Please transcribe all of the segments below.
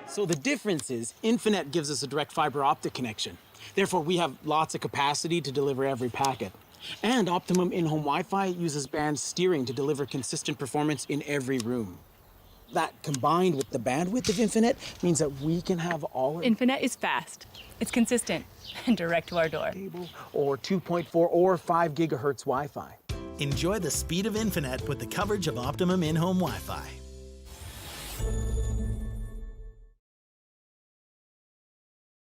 So the difference is Infinet gives us a direct fiber optic connection. Therefore, we have lots of capacity to deliver every packet. And Optimum in-home Wi-Fi uses band steering to deliver consistent performance in every room. That, combined with the bandwidth of Infinet, means that we can have all our... Infinet is fast, it's consistent, and direct to our door. Or 2.4 or 5 gigahertz Wi-Fi. Enjoy the speed of Infinet with the coverage of Optimum in-home Wi-Fi.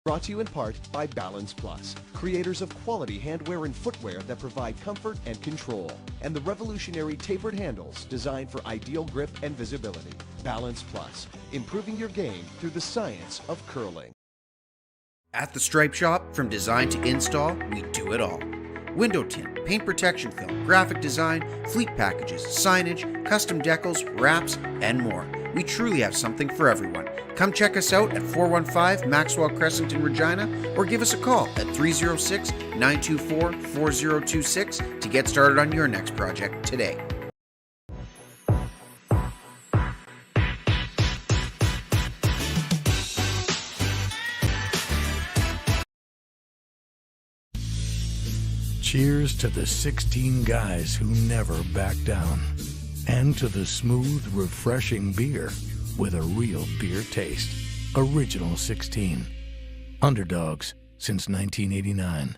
Brought to you in part by Balance Plus, creators of quality handwear and footwear that provide comfort and control, and the revolutionary tapered handles designed for ideal grip and visibility. Balance Plus, improving your game through the science of curling. At the Stripe Shop, from design to install, we do it all. Window tint, paint protection film, graphic design, fleet packages, signage, custom decals, wraps, and more. We truly have something for everyone. Come check us out at 415 Maxwell Crescent in Regina, or give us a call at 306-924-4026 to get started on your next project today. Cheers to the 16 guys who never back down. And to the smooth, refreshing beer with a real beer taste. Original 16. Underdogs since 1989.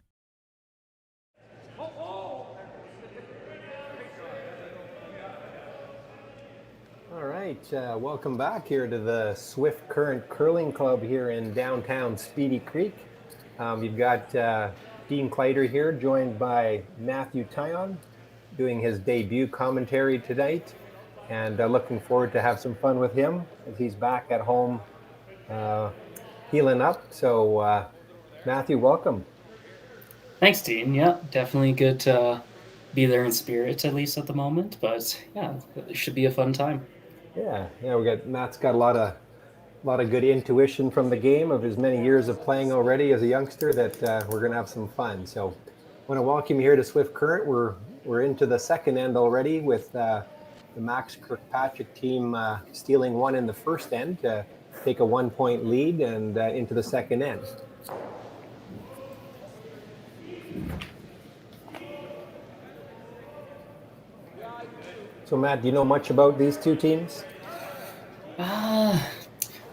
All right, welcome back here to the Swift Current Curling Club here in downtown Speedy Creek. You've got Dean Clyder here, joined by Matthew Tyon, doing his debut commentary tonight, and looking forward to have some fun with him as he's back at home healing up. So Matthew, welcome. Thanks, Dean. Yeah, definitely good to be there in spirit, at least at the moment, but yeah, it should be a fun time. Yeah, Matt's got a lot of good intuition from the game of his many years of playing already as a youngster that we're going to have some fun. So I want to welcome you here to Swift Current. We're into the second end already with the Max Kirkpatrick team stealing one in the first end to take a 1-point lead and into the second end. So Matt, do you know much about these two teams? I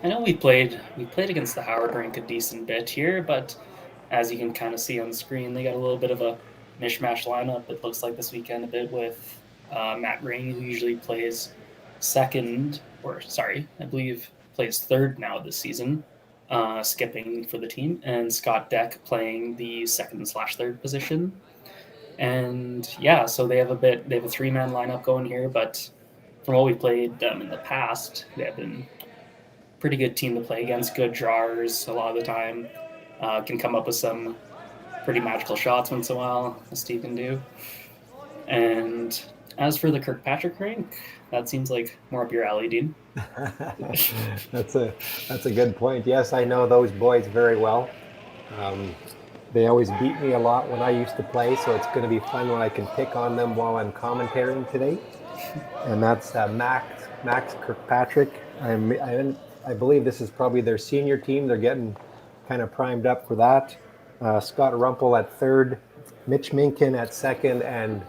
know we played against the Howard rink a decent bit here, but as you can kind of see on the screen, they got a little bit of a mishmash lineup. It looks like this weekend a bit with Matt Ring, who usually plays I believe plays third now this season, skipping for the team, and Scott Deck playing the 2nd/3rd position. And yeah, so they have a 3-man lineup going here, but from what we played them in the past, they have been a pretty good team to play against, good drawers a lot of the time, can come up with some pretty magical shots once in a while, as Steve can do. And as for the Kirkpatrick rink, that seems like more up your alley, Dean. That's a good point. Yes, I know those boys very well. They always beat me a lot when I used to play, so it's going to be fun when I can pick on them while I'm commentating today. And that's Max Kirkpatrick. I believe this is probably their senior team. They're getting kind of primed up for that. Scott Rumpel at third, Mitch Minkin at second, and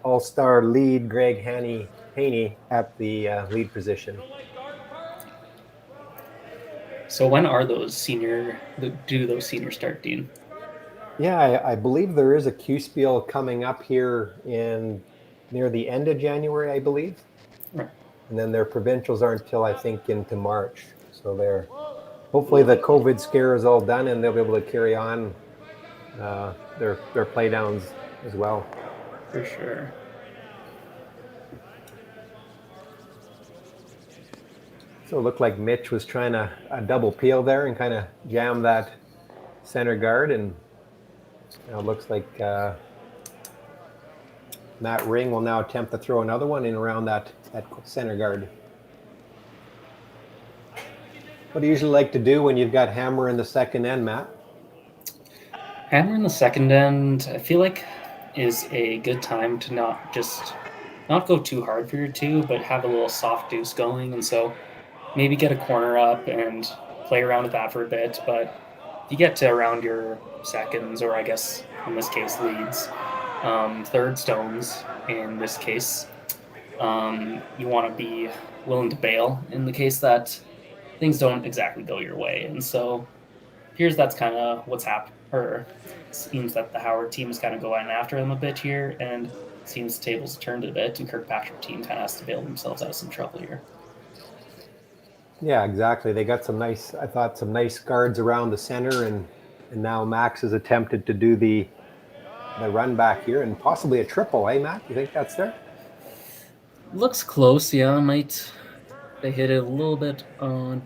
all-star lead Greg Haney at the lead position. So when are those seniors start, Dean? Yeah, I believe there is a Q-Spiel coming up here near the end of January, I believe. Right. And then their provincials aren't until, I think, into March. So hopefully the COVID scare is all done and they'll be able to carry on their play downs as well. For sure. So it looked like Mitch was trying a double peel there and kind of jam that center guard, and it looks like Matt Ring will now attempt to throw another one in around that center guard. What do you usually like to do when you've got hammer in the second end, Matt? Hammer in the second end, I feel like, is a good time to not go too hard for your two, but have a little soft deuce going. And so maybe get a corner up and play around with that for a bit. But if you get to around your seconds, or I guess in this case leads, third stones in this case, you want to be willing to bail in the case that things don't exactly go your way. And so that's kind of what's happened. Or it seems that the Howard team is kind of going after them a bit here, and seems the tables turned a bit, and Kirkpatrick team kind of has to bail themselves out of some trouble here. Yeah, exactly. They got some nice guards around the center, and now Max has attempted to do the run back here and possibly a triple, eh, Matt? You think that's there? Looks close, yeah. They hit it a little bit on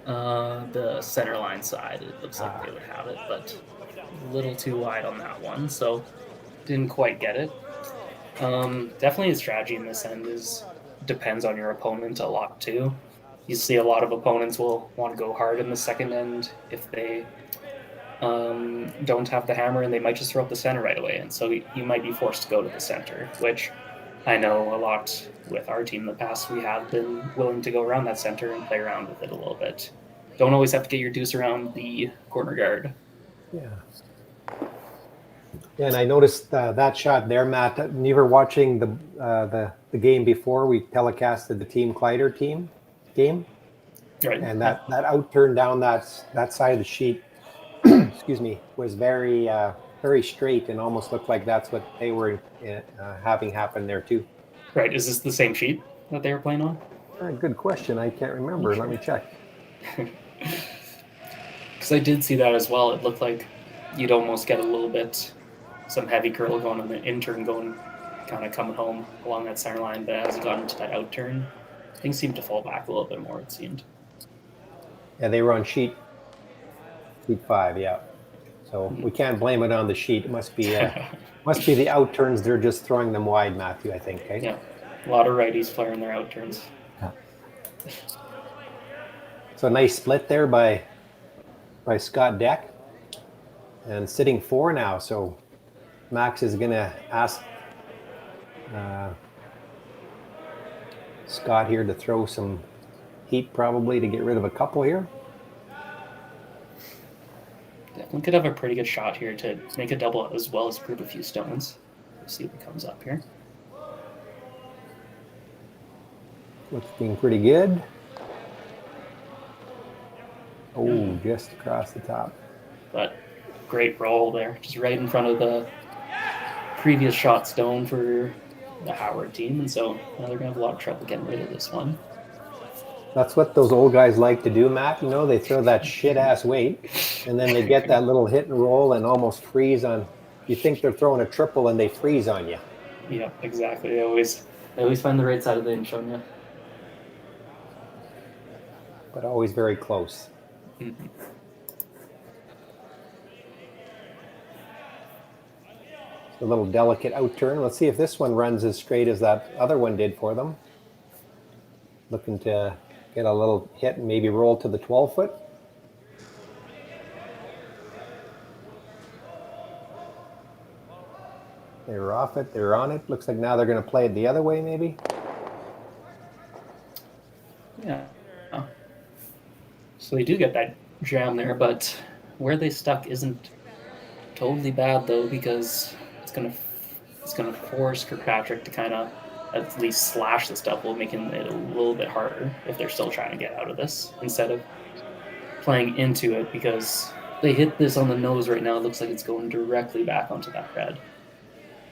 the center line side. It looks like they would have it, but a little too wide on that one, so didn't quite get it. Definitely the strategy in this end depends on your opponent a lot too. You see a lot of opponents will want to go hard in the second end if they don't have the hammer, and they might just throw up the center right away, and so you might be forced to go to the center, which I know a lot with our team in the past. We have been willing to go around that center and play around with it a little bit. Don't always have to get your deuce around the corner guard. Yeah. And I noticed that shot there, Matt. You were watching the game before we telecasted the Team Kleider team game, Right. and that out turn down that side of the sheet, excuse me, was very very straight and almost looked like that's what they were having happen there too. Right. Is this the same sheet that they were playing on? Good question. I can't remember. Let me check. Because I did see that as well. It looked like you'd almost get a little bit some heavy curl going on the in-turn going, kind of coming home along that center line, but as it got into that out-turn, things seemed to fall back a little bit more, it seemed. Yeah, they were on sheet 5, yeah. So we can't blame it on the sheet. It must be the out turns. They're just throwing them wide, Matthew, I think. Okay? Yeah, a lot of righties flaring their out turns. Yeah. So a nice split there by Scott Deck, and sitting 4 now. So Max is going to ask Scott here to throw some heat, probably to get rid of a couple here. Definitely could have a pretty good shot here to make a double as well as group a few stones. We'll see what comes up here. Looking pretty good. Oh, just across the top. But great roll there, just right in front of the previous shot stone for the Howard team, and so now they're going to have a lot of trouble getting rid of this one. That's what those old guys like to do, Matt. You know, they throw that shit-ass weight, and then they get that little hit and roll and almost freeze on. You think they're throwing a triple, and they freeze on you. Yeah, exactly. They always find the right side of the inch on you. But always very close. a little delicate out turn. Let's see if this one runs as straight as that other one did for them. Looking to get a little hit and maybe roll to the 12-foot. They were off it, they're on it. Looks like now they're going to play it the other way, maybe. Yeah. So they do get that jam there, but where they stuck isn't totally bad though, because it's gonna force Kirkpatrick to kind of at least slash this double, making it a little bit harder if they're still trying to get out of this instead of playing into it, because they hit this on the nose right now. It looks like it's going directly back onto that red.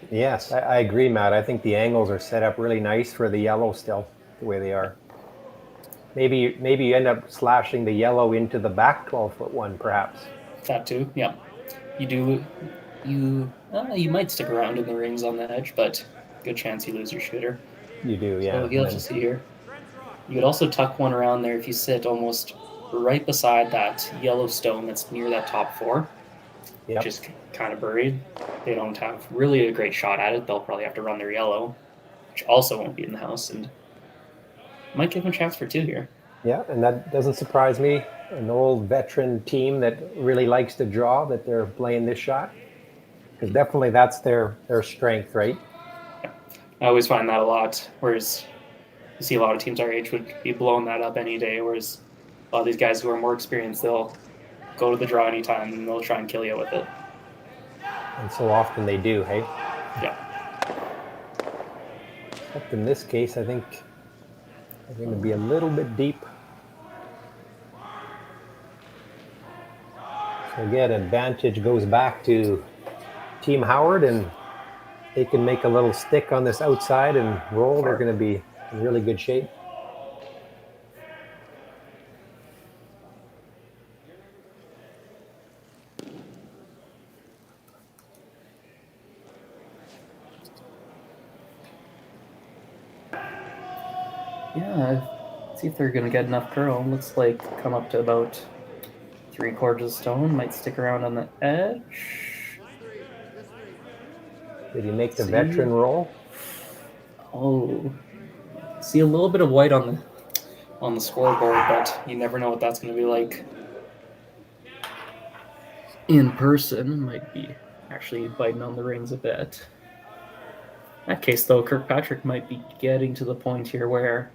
Yes, I agree, Matt. I think the angles are set up really nice for the yellow still, the way they are. Maybe you end up slashing the yellow into the back 12-foot one, perhaps. That too, yeah. You might stick around in the rings on the edge, but good chance you lose your shooter. You do, yeah. So you'll have to see here. You could also tuck one around there if you sit almost right beside that yellow stone that's near that top four. Yep. Just kind of buried. They don't have really a great shot at it. They'll probably have to run their yellow, which also won't be in the house, and might give them a chance for two here. Yeah, and that doesn't surprise me. An old veteran team that really likes to draw, that they're playing this shot. Because definitely that's their strength, right? Yeah. I always find that a lot, whereas you see a lot of teams our age would be blowing that up any day, whereas a lot of these guys who are more experienced, they'll go to the draw anytime and they'll try and kill you with it. And so often they do, hey? Yeah. Except in this case, I think they're going to be a little bit deep. So again, advantage goes back to Team Howard, and they can make a little stick on this outside and roll. They're going to be in really good shape. Yeah, see if they're going to get enough curl. Looks like come up to about 3/4 of stone. Might stick around on the edge. Did he make the veteran roll? Oh, see a little bit of white on the scoreboard, but you never know what that's going to be like in person. Might be actually biting on the rings a bit. In that case, though, Kirkpatrick might be getting to the point here where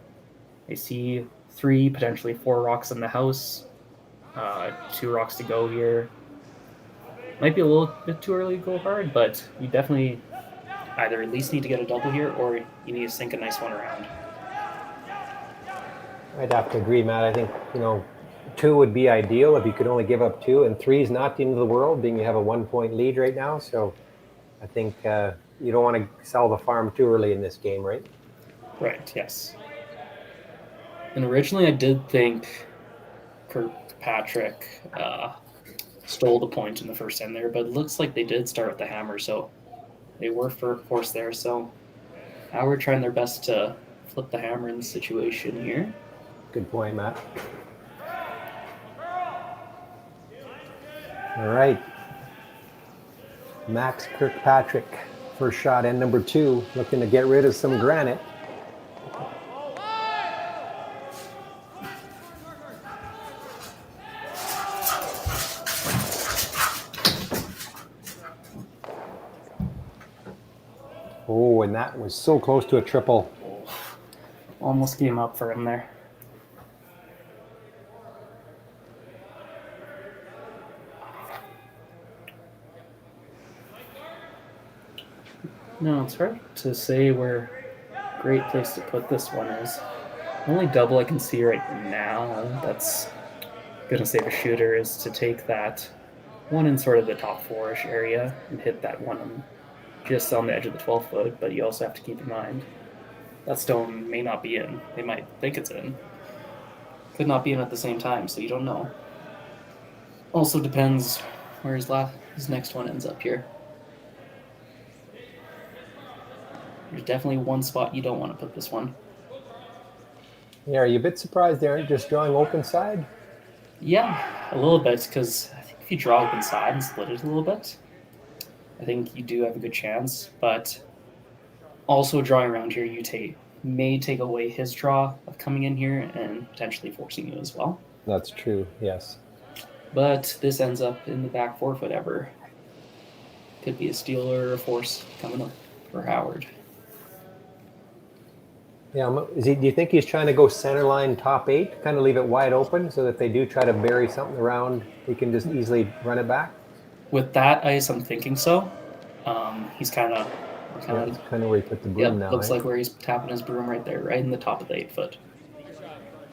they see 3, potentially 4 rocks in the house. 2 rocks to go here. Might be a little bit too early to go hard, but you definitely either at least need to get a double here, or you need to sink a nice one around. I'd have to agree, Matt. I think, 2 would be ideal if you could only give up 2, and 3 is not the end of the world, being you have a 1-point lead right now. So I think you don't want to sell the farm too early in this game, right? Right, yes. And originally I did think Kirkpatrick stole the point in the first end there, but it looks like they did start with the hammer, so they were forced there. So now we're trying their best to flip the hammer in the situation here. Good point, Matt. All right. Max Kirkpatrick, first shot, end number 2, looking to get rid of some granite. Oh, and that was so close to a triple. Almost came up for him there. No, it's hard to say where a great place to put this one is. The only double I can see right now that's going to save a shooter is to take that one in sort of the top 4-ish area and hit that one just on the edge of the 12-foot, but you also have to keep in mind that stone may not be in. They might think it's in. Could not be in at the same time, so you don't know. Also depends where his next one ends up here. There's definitely one spot you don't want to put this one. Yeah, are you a bit surprised they aren't just drawing open side? Yeah, a little bit, because I think if you draw open side and split it a little bit, I think you do have a good chance, but also drawing around here, you may take away his draw of coming in here and potentially forcing you as well. That's true, yes. But this ends up in the back forfeit ever. Could be a steal or a force coming up for Howard. Yeah, do you think he's trying to go center line top 8, kind of leave it wide open so that they do try to bury something around, he can just easily run it back? With that ice, I'm thinking so. He's kind of That's kind of where he put the broom now. Looks like where he's tapping his broom right there, right in the top of the 8 foot.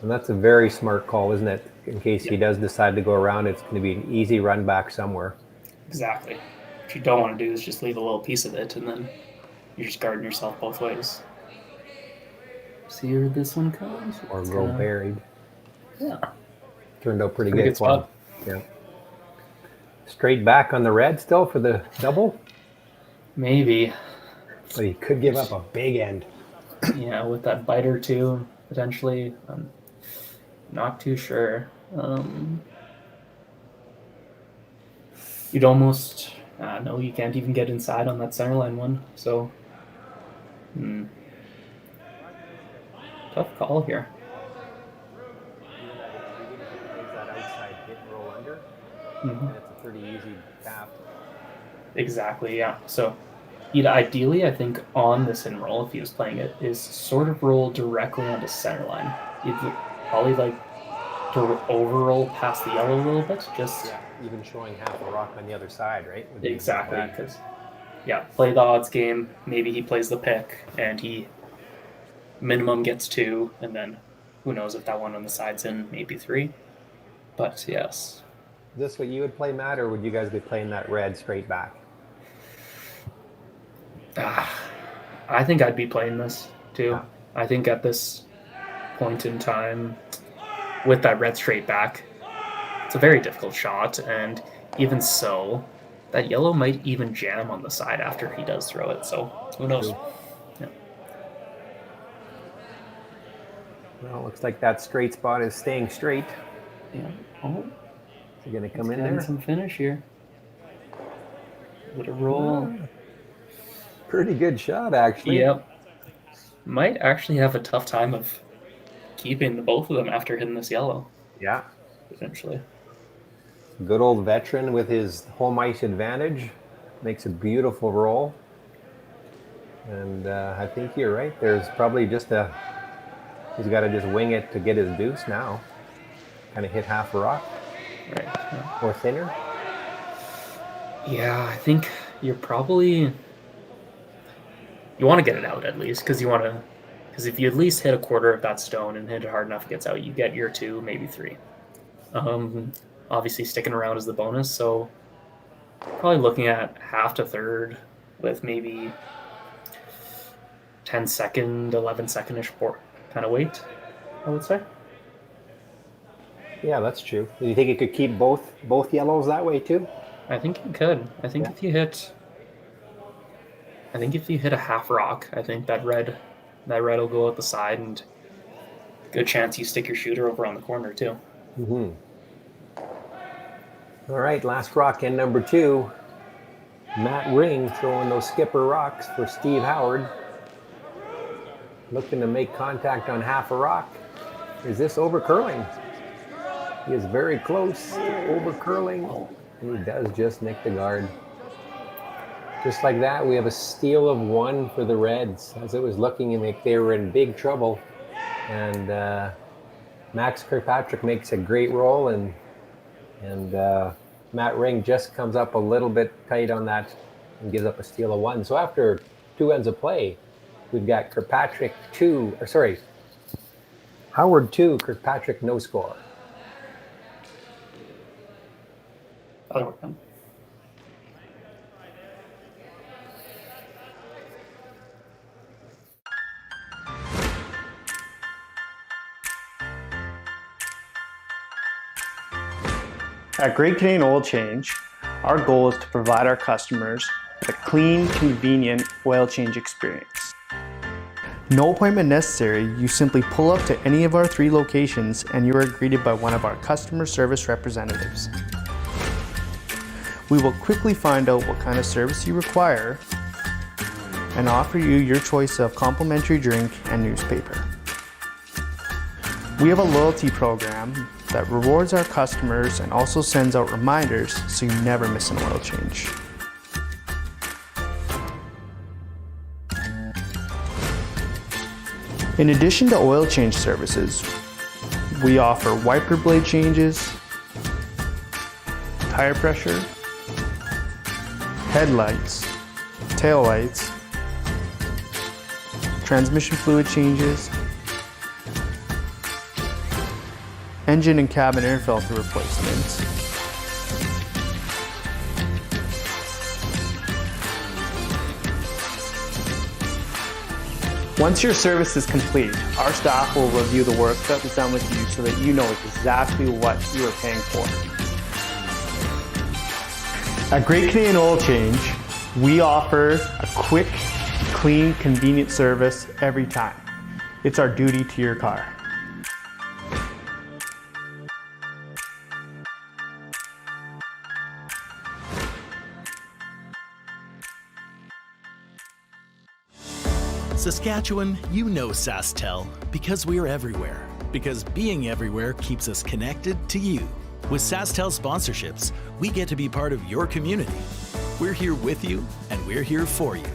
And that's a very smart call, isn't it? In case he does decide to go around, it's going to be an easy run back somewhere. Exactly. What you don't want to do is just leave a little piece of it, and then you're just guarding yourself both ways. See where this one comes? Or go buried. Yeah. Turned out pretty Pretty good good for him. spot. Yeah. Straight back on the red still for the double, Maybe. but he could give up a big end. Yeah, with that biter too, potentially. I'm not too sure. You'd almost... no, you can't even get inside on that centerline one, so... Tough call here. That outside hit and roll under, Mhm. and it's a pretty easy tap. Exactly, yeah. So he'd ideally, I think, on this in roll, if he was playing it, is sort of roll directly onto center line. He'd probably like to overroll past the yellow a little bit, just Yeah, even showing half a rock on the other side, right? Would be exactly, bad. because play the odds game. Maybe he plays the pick and he minimum gets 2, and then who knows if that one on the side's in, maybe 3. But yes. Is this what you would play, Matt, or would you guys be playing that red straight back? I think I'd be playing this too. Yeah. I think at this point in time, with that red straight back, it's a very difficult shot, and even so, that yellow might even jam on the side after he does throw it. So who knows? Yeah. Well, looks like that straight spot is staying straight. Yeah. Oh, Is he going to come in getting there? some finish here. Bit of roll. Pretty good shot, actually. Yep. Might actually have a tough time of keeping the both of them after hitting this yellow, Yeah. potentially. Good old veteran with his home ice advantage. Makes a beautiful roll. And I think you're right. There's probably just he's got to just wing it to get his deuce now. Kind of hit half a rock. Right. Yeah. Or thinner. Yeah, I think you're probably... You want to get it out at least, because if you at least hit a quarter of that stone and hit it hard enough it gets out, you get your 2, maybe 3. Obviously sticking around is the bonus, so probably looking at half to third with maybe 10 second, 11 second-ish kind of wait, I would say. Yeah, that's true. Do you think it could keep both yellows that way too? I think you could. I think if you hit a half rock, I think that red will go out the side, and good chance you stick your shooter over on the corner too. Mm-hmm. All right, last rock in number 2. Matt Ring throwing those skipper rocks for Steve Howard. Looking to make contact on half a rock. Is this over curling? He is very close to over curling. And he does just nick the guard. Just like that, we have a steal of 1 for the Reds, as it was looking like they were in big trouble. And Max Kirkpatrick makes a great roll, and Matt Ring just comes up a little bit tight on that and gives up a steal of 1. So after 2 ends of play, we've got Howard 2, Kirkpatrick no score. That'll work then. At Great Canadian Oil Change, our goal is to provide our customers with a clean, convenient oil change experience. No appointment necessary, you simply pull up to any of our 3 locations and you are greeted by one of our customer service representatives. We will quickly find out what kind of service you require and offer you your choice of complimentary drink and newspaper. We have a loyalty program that rewards our customers and also sends out reminders so you never miss an oil change. In addition to oil change services, we offer wiper blade changes, tire pressure, headlights, taillights, transmission fluid changes, engine and cabin air filter replacements, once your service is complete, our staff will review the work that was done with you so that you know exactly what you are paying for. At Great Canadian Oil Change, we offer a quick, clean, convenient service every time. It's our duty to your car. Saskatchewan, you know SaskTel because we're everywhere. Because being everywhere keeps us connected to you. With SaskTel sponsorships, we get to be part of your community. We're here with you, and we're here for you.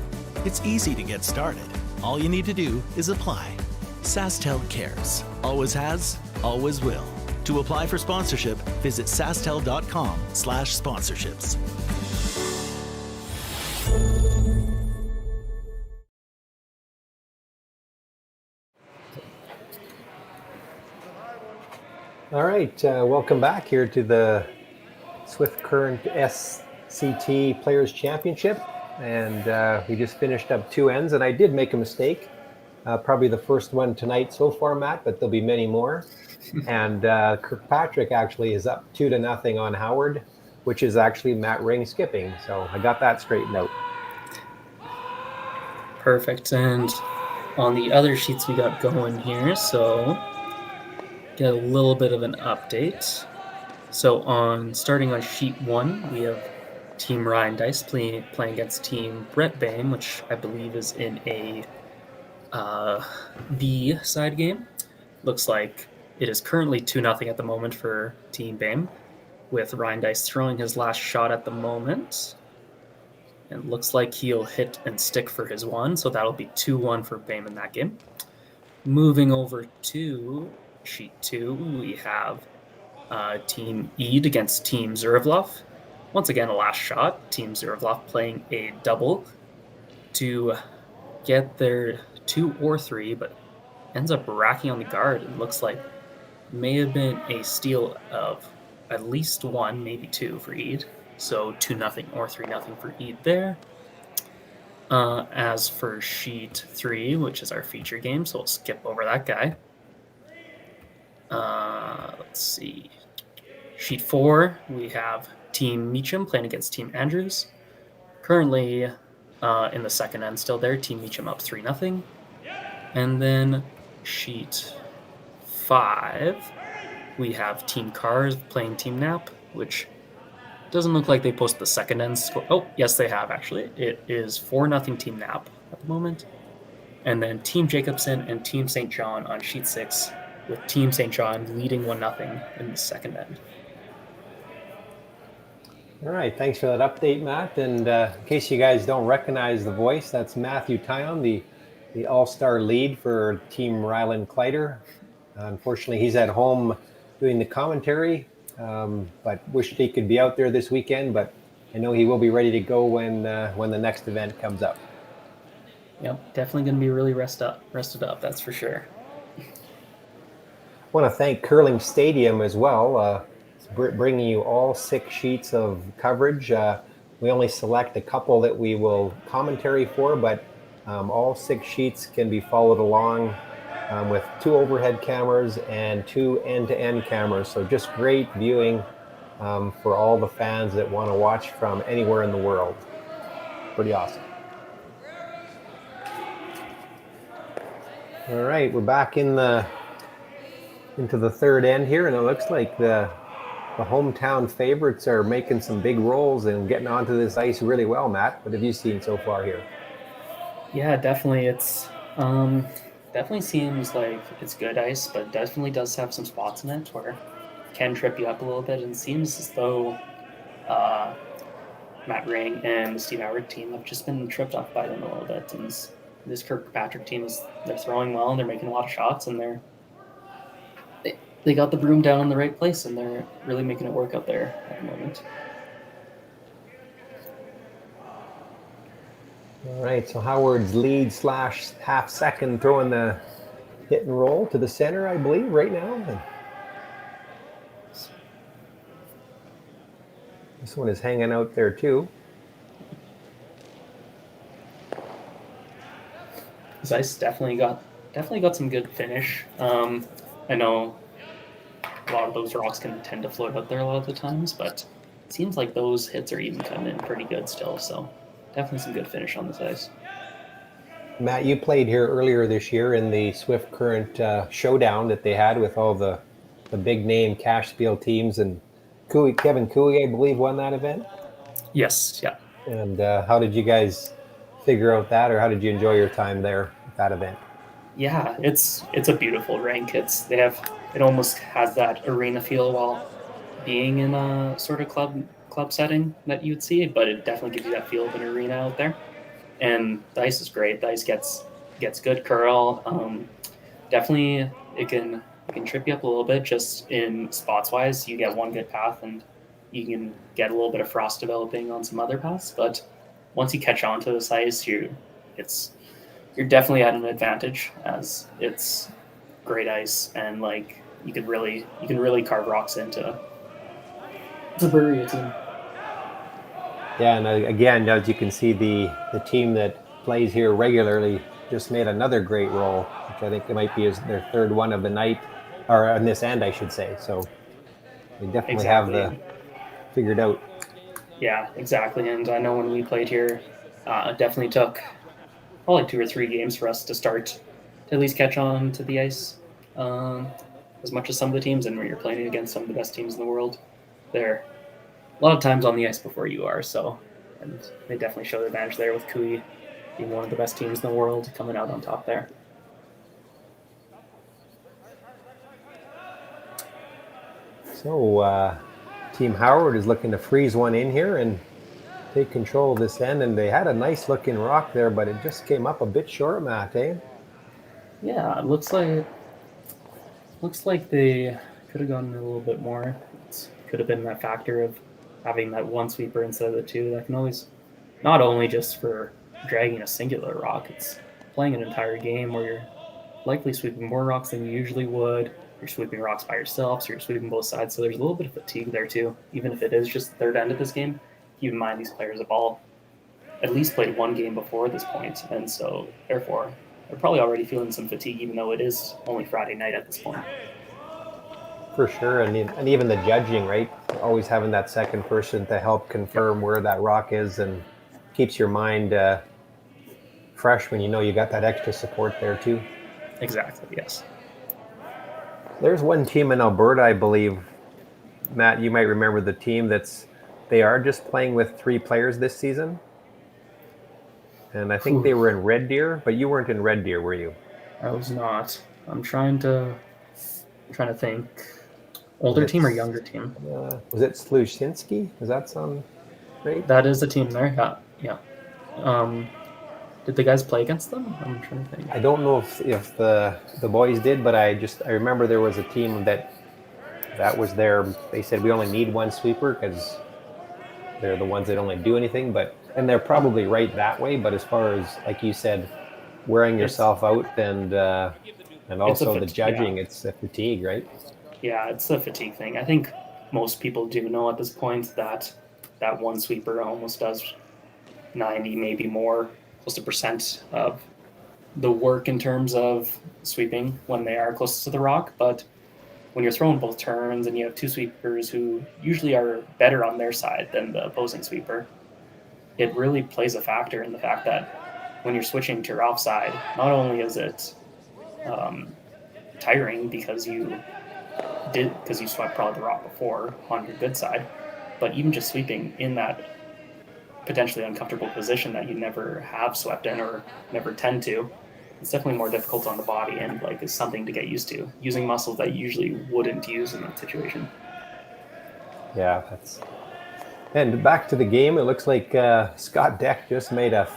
It's easy to get started. All you need to do is apply. SaskTel cares. Always has, always will. To apply for sponsorship, visit sastel.com/sponsorships. All right, welcome back here to the Swift Current SCT Players Championship. And we just finished up 2 ends, and I did make a mistake. Probably the first one tonight so far, Matt, but there'll be many more. And Kirkpatrick actually is up 2-0 on Howard, which is actually Matt Ring skipping. So I got that straightened out. Perfect. And on the other sheets we got going here, so get a little bit of an update. So starting on sheet 1, we have Team Ryan Dice playing against Team Brett Bame, which I believe is in a B side game. Looks like it is currently 2-0 at the moment for Team Bame, with Ryan Dice throwing his last shot at the moment. And looks like he'll hit and stick for his 1, so that'll be 2-1 for Bame in that game. Moving over to sheet 2, we have Team Eid against Team Zurivlov. Once again, a last shot. Team Zurivlov playing a double to get their 2 or 3, but ends up racking on the guard. It looks like may have been a steal of at least 1, maybe 2 for Eid. So 2-0 or 3-0 for Eid there. As for sheet 3, which is our feature game, so we'll skip over that guy. Let's see. Sheet 4, we have Team Meacham playing against Team Andrews. Currently in the second end still there, Team Meacham up 3-0. And then sheet 5, we have Team Cars playing Team Knapp, which doesn't look like they posted the second end score. Oh, yes, they have actually. It is 4-0 Team Knapp at the moment. And then Team Jacobson and Team St. John on sheet 6, with Team St. John leading 1-0 in the second end. All right, thanks for that update, Matt. And in case you guys don't recognize the voice, that's Matthew Tyon, the all-star lead for Team Ryland Kleider. Unfortunately, he's at home doing the commentary, but wished he could be out there this weekend. But I know he will be ready to go when the next event comes up. Yep, definitely going to be really rested up, that's for sure. I want to thank Curling Stadium as well, bringing you all 6 sheets of coverage. We only select a couple that we will commentary for, but all 6 sheets can be followed along with 2 overhead cameras and 2 end-to-end cameras. So just great viewing for all the fans that want to watch from anywhere in the world. Pretty awesome. All right, we're back into the third end here, and it looks like the the hometown favorites are making some big rolls and getting onto this ice really well, Matt. What have you seen so far here? Yeah, definitely. It's definitely seems like it's good ice, but definitely does have some spots in it where it can trip you up a little bit. And it seems as though uh, Matt Ring and the Steve Howard team have just been tripped up by them a little bit. And this Kirkpatrick team they're throwing well and they're making a lot of shots and they got the broom down in the right place and they're really making it work out there at the moment. All right, so Howard's lead / half second throwing the hit and roll to the center, I believe, right now. And this one is hanging out there too. This ice definitely got some good finish. I know a lot of those rocks can tend to float out there a lot of the times, but it seems like those hits are even coming in pretty good still. So definitely some good finish on this ice. Matt, you played here earlier this year in the Swift Current showdown that they had with all the big name cash spiel teams, and Kevin Cooey, I believe, won that event. Yes, yeah. And how did you guys figure out that, or how did you enjoy your time there at that event? Yeah, it's a beautiful rink. It almost has that arena feel while being in a sort of club setting that you'd see, but it definitely gives you that feel of an arena out there. And the ice is great. The ice gets good curl. Definitely it can trip you up a little bit just in spots wise. You get one good path and you can get a little bit of frost developing on some other paths, but once you catch on to this ice, you're definitely at an advantage as it's great ice and like you can really carve rocks into bury a team. Yeah, and again, as you can see, the team that plays here regularly just made another great roll, which I think it might be their third one of the night, or on this end, I should say. So they definitely have figured out. Yeah, exactly. And I know when we played here, it definitely took probably 2 or 3 games for us to start to at least catch on to the ice as much as some of the teams. And when you're playing against some of the best teams in the world, they're a lot of times on the ice before you are. So, and they definitely show the advantage there with Kui being one of the best teams in the world coming out on top there. So Team Howard is looking to freeze one in here and take control of this end, and they had a nice looking rock there, but it just came up a bit short, Matt, eh? Yeah, it looks like they could have gone a little bit more. It could have been that factor of having that one sweeper instead of the two. That can always, not only just for dragging a singular rock, it's playing an entire game where you're likely sweeping more rocks than you usually would. You're sweeping rocks by yourself, so you're sweeping both sides. So there's a little bit of fatigue there too, even if it is just the third end of this game. Keep in mind these players have all at least played one game before this point, and so therefore they're probably already feeling some fatigue, even though it is only Friday night at this point. For sure, and even the judging, right? Always having that second person to help confirm where that rock is and keeps your mind fresh when you know you got that extra support there too. Exactly, yes. There's one team in Alberta, I believe, Matt, you might remember the team they are just playing with 3 players this season. And I think they were in Red Deer, but you weren't in Red Deer, were you? I was not. I'm trying to think. Older team or younger team? Was it Slusinski? Does that sound right? That is the team there. Yeah. Did the guys play against them? I'm trying to think. I don't know if the boys did, but I remember there was a team that was there. They said we only need one sweeper because they're the ones that only do anything. And they're probably right that way. But as far as, like you said, wearing yourself out and also the judging, it's a fatigue, right? Yeah, it's a fatigue thing. I think most people do know at this point that one sweeper almost does 90, maybe more, close to percent of the work in terms of sweeping when they are closest to the rock. But when you're throwing both turns and you have 2 sweepers who usually are better on their side than the opposing sweeper, it really plays a factor in the fact that when you're switching to your offside, not only is it tiring because you did, because you swept probably the rock before on your good side, but even just sweeping in that potentially uncomfortable position that you never have swept in or never tend to, it's definitely more difficult on the body and like is something to get used to, using muscles that you usually wouldn't use in that situation. Yeah, that's. And back to the game, it looks like Scott Deck just made a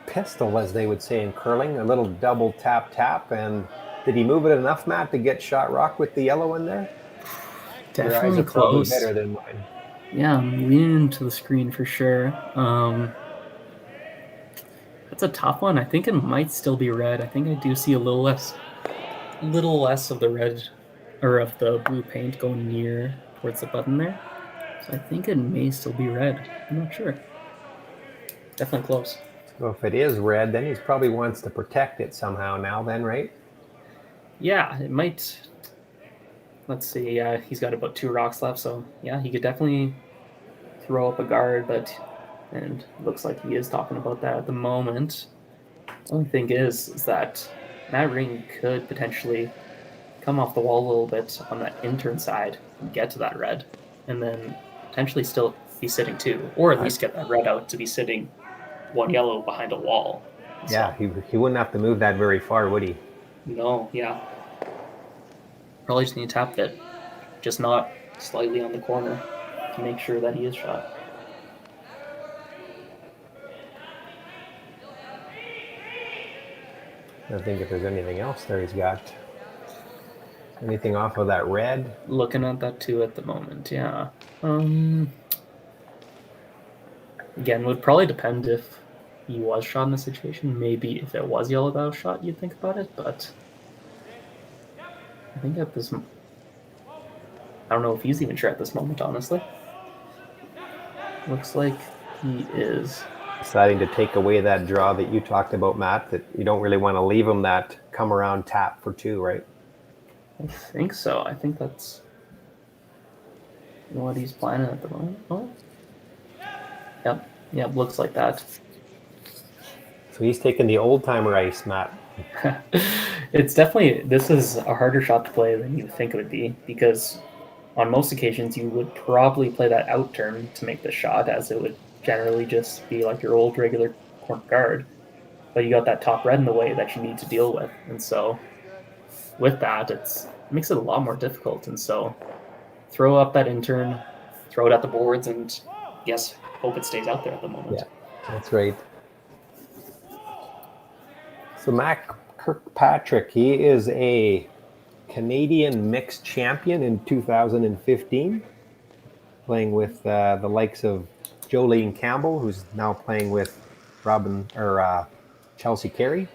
pistol, as they would say in curling, a little double tap, and did he move it enough, Matt, to get shot rock with the yellow in there? Your eyes Definitely are probably close. better than mine. Yeah, I'm leaning into the screen for sure. That's a tough one. I think it might still be red. I think I do see a little less of the red or of the blue paint going near towards the button there. So I think it may still be red. I'm not sure. Definitely close. So if it is red, then he probably wants to protect it somehow now then, right? Yeah, it might. Let's see. Yeah, he's got about 2 rocks left, so yeah, he could definitely throw up a guard, and it looks like he is talking about that at the moment. The only thing is that Matt Ring could potentially come off the wall a little bit on that intern side and get to that red, and then potentially still be sitting 2, or at least get that red out to be sitting 1 yellow behind a wall. Yeah, he wouldn't have to move that very far, would he? No, yeah. Probably just need to tap it, just not slightly on the corner to make sure that he is shot. I think if there's anything else there he's got. Anything off of that red? Looking at that too at the moment, yeah. Again, would probably depend if he was shot in the situation. Maybe if it was yellow that was shot, you'd think about it, but I think at this, I don't know if he's even sure at this moment, honestly. Looks like he is Deciding to take away that draw that you talked about, Matt, that you don't really want to leave him that come around tap for 2, right? I think so. I think that's what he's planning at the moment. Oh. Yep, looks like that. So he's taking the old-timer ice, Matt. It's definitely, this is a harder shot to play than you think it would be, because on most occasions you would probably play that out turn to make the shot, as it would generally just be like your old regular corner guard. But you got that top red in the way that you need to deal with, and so with that, it makes it a lot more difficult. And so throw up that intern, throw it at the boards, and yes, hope it stays out there at the moment. Yeah, that's right. So Matt Kirkpatrick, he is a Canadian mixed champion in 2015, playing with the likes of Jolene Campbell, who's now playing with Chelsea Carey.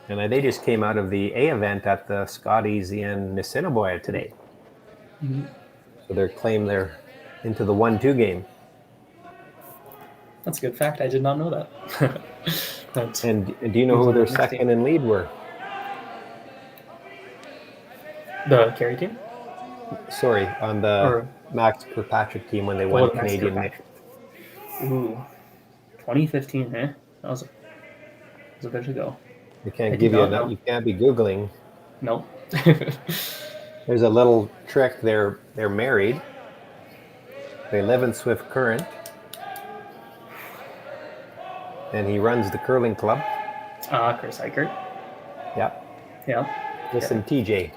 And they just came out of the A event at the Scotties in Assiniboia today. Mm-hmm. So they're into the 1-2 game. That's a good fact. I did not know that. And do you know who their second and lead were? The Carey team? Sorry, on the Max Kirkpatrick team when they won Canadian mix. Ooh, 2015, eh? That was a bit ago. You can't give you you can't be Googling. Nope. There's a little trick. They're married. They live in Swift Current. And he runs the curling club. Chris Eichert. Yep. Yeah. Chris and TJ.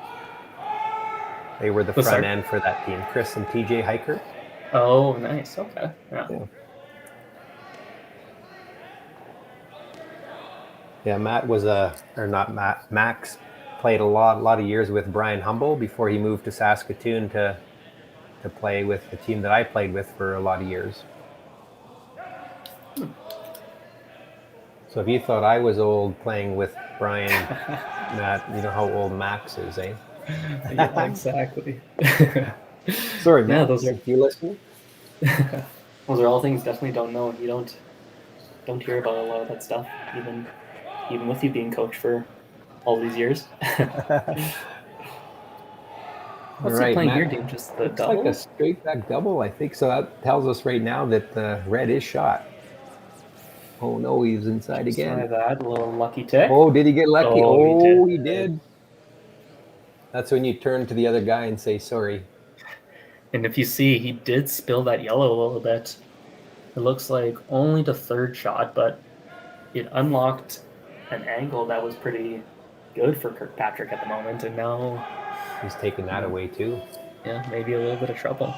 They were the front end for that team. Chris and TJ Hiker. Oh, nice. Okay. Yeah. Yeah, Max played a lot of years with Brian Humble before he moved to Saskatoon to play with the team that I played with for a lot of years. So if you thought I was old playing with Brian, Matt, you know how old Max is, eh? Yeah, exactly. Sorry, Matt, yeah, those are. If you listen. Those are all things definitely don't know. You don't hear about a lot of that stuff, even with you being coach for all these years. What's he playing here, Dean? Just the double? Like a straight back double, I think. So that tells us right now that the red is shot. Oh no, he's inside again. Try that, a little lucky tick. Oh, did he get lucky? Oh, he did. That's when you turn to the other guy and say sorry. And if you see, he did spill that yellow a little bit. It looks like only the third shot, but it unlocked an angle that was pretty good for Kirkpatrick at the moment, and now he's taking that away too. Yeah, maybe a little bit of trouble.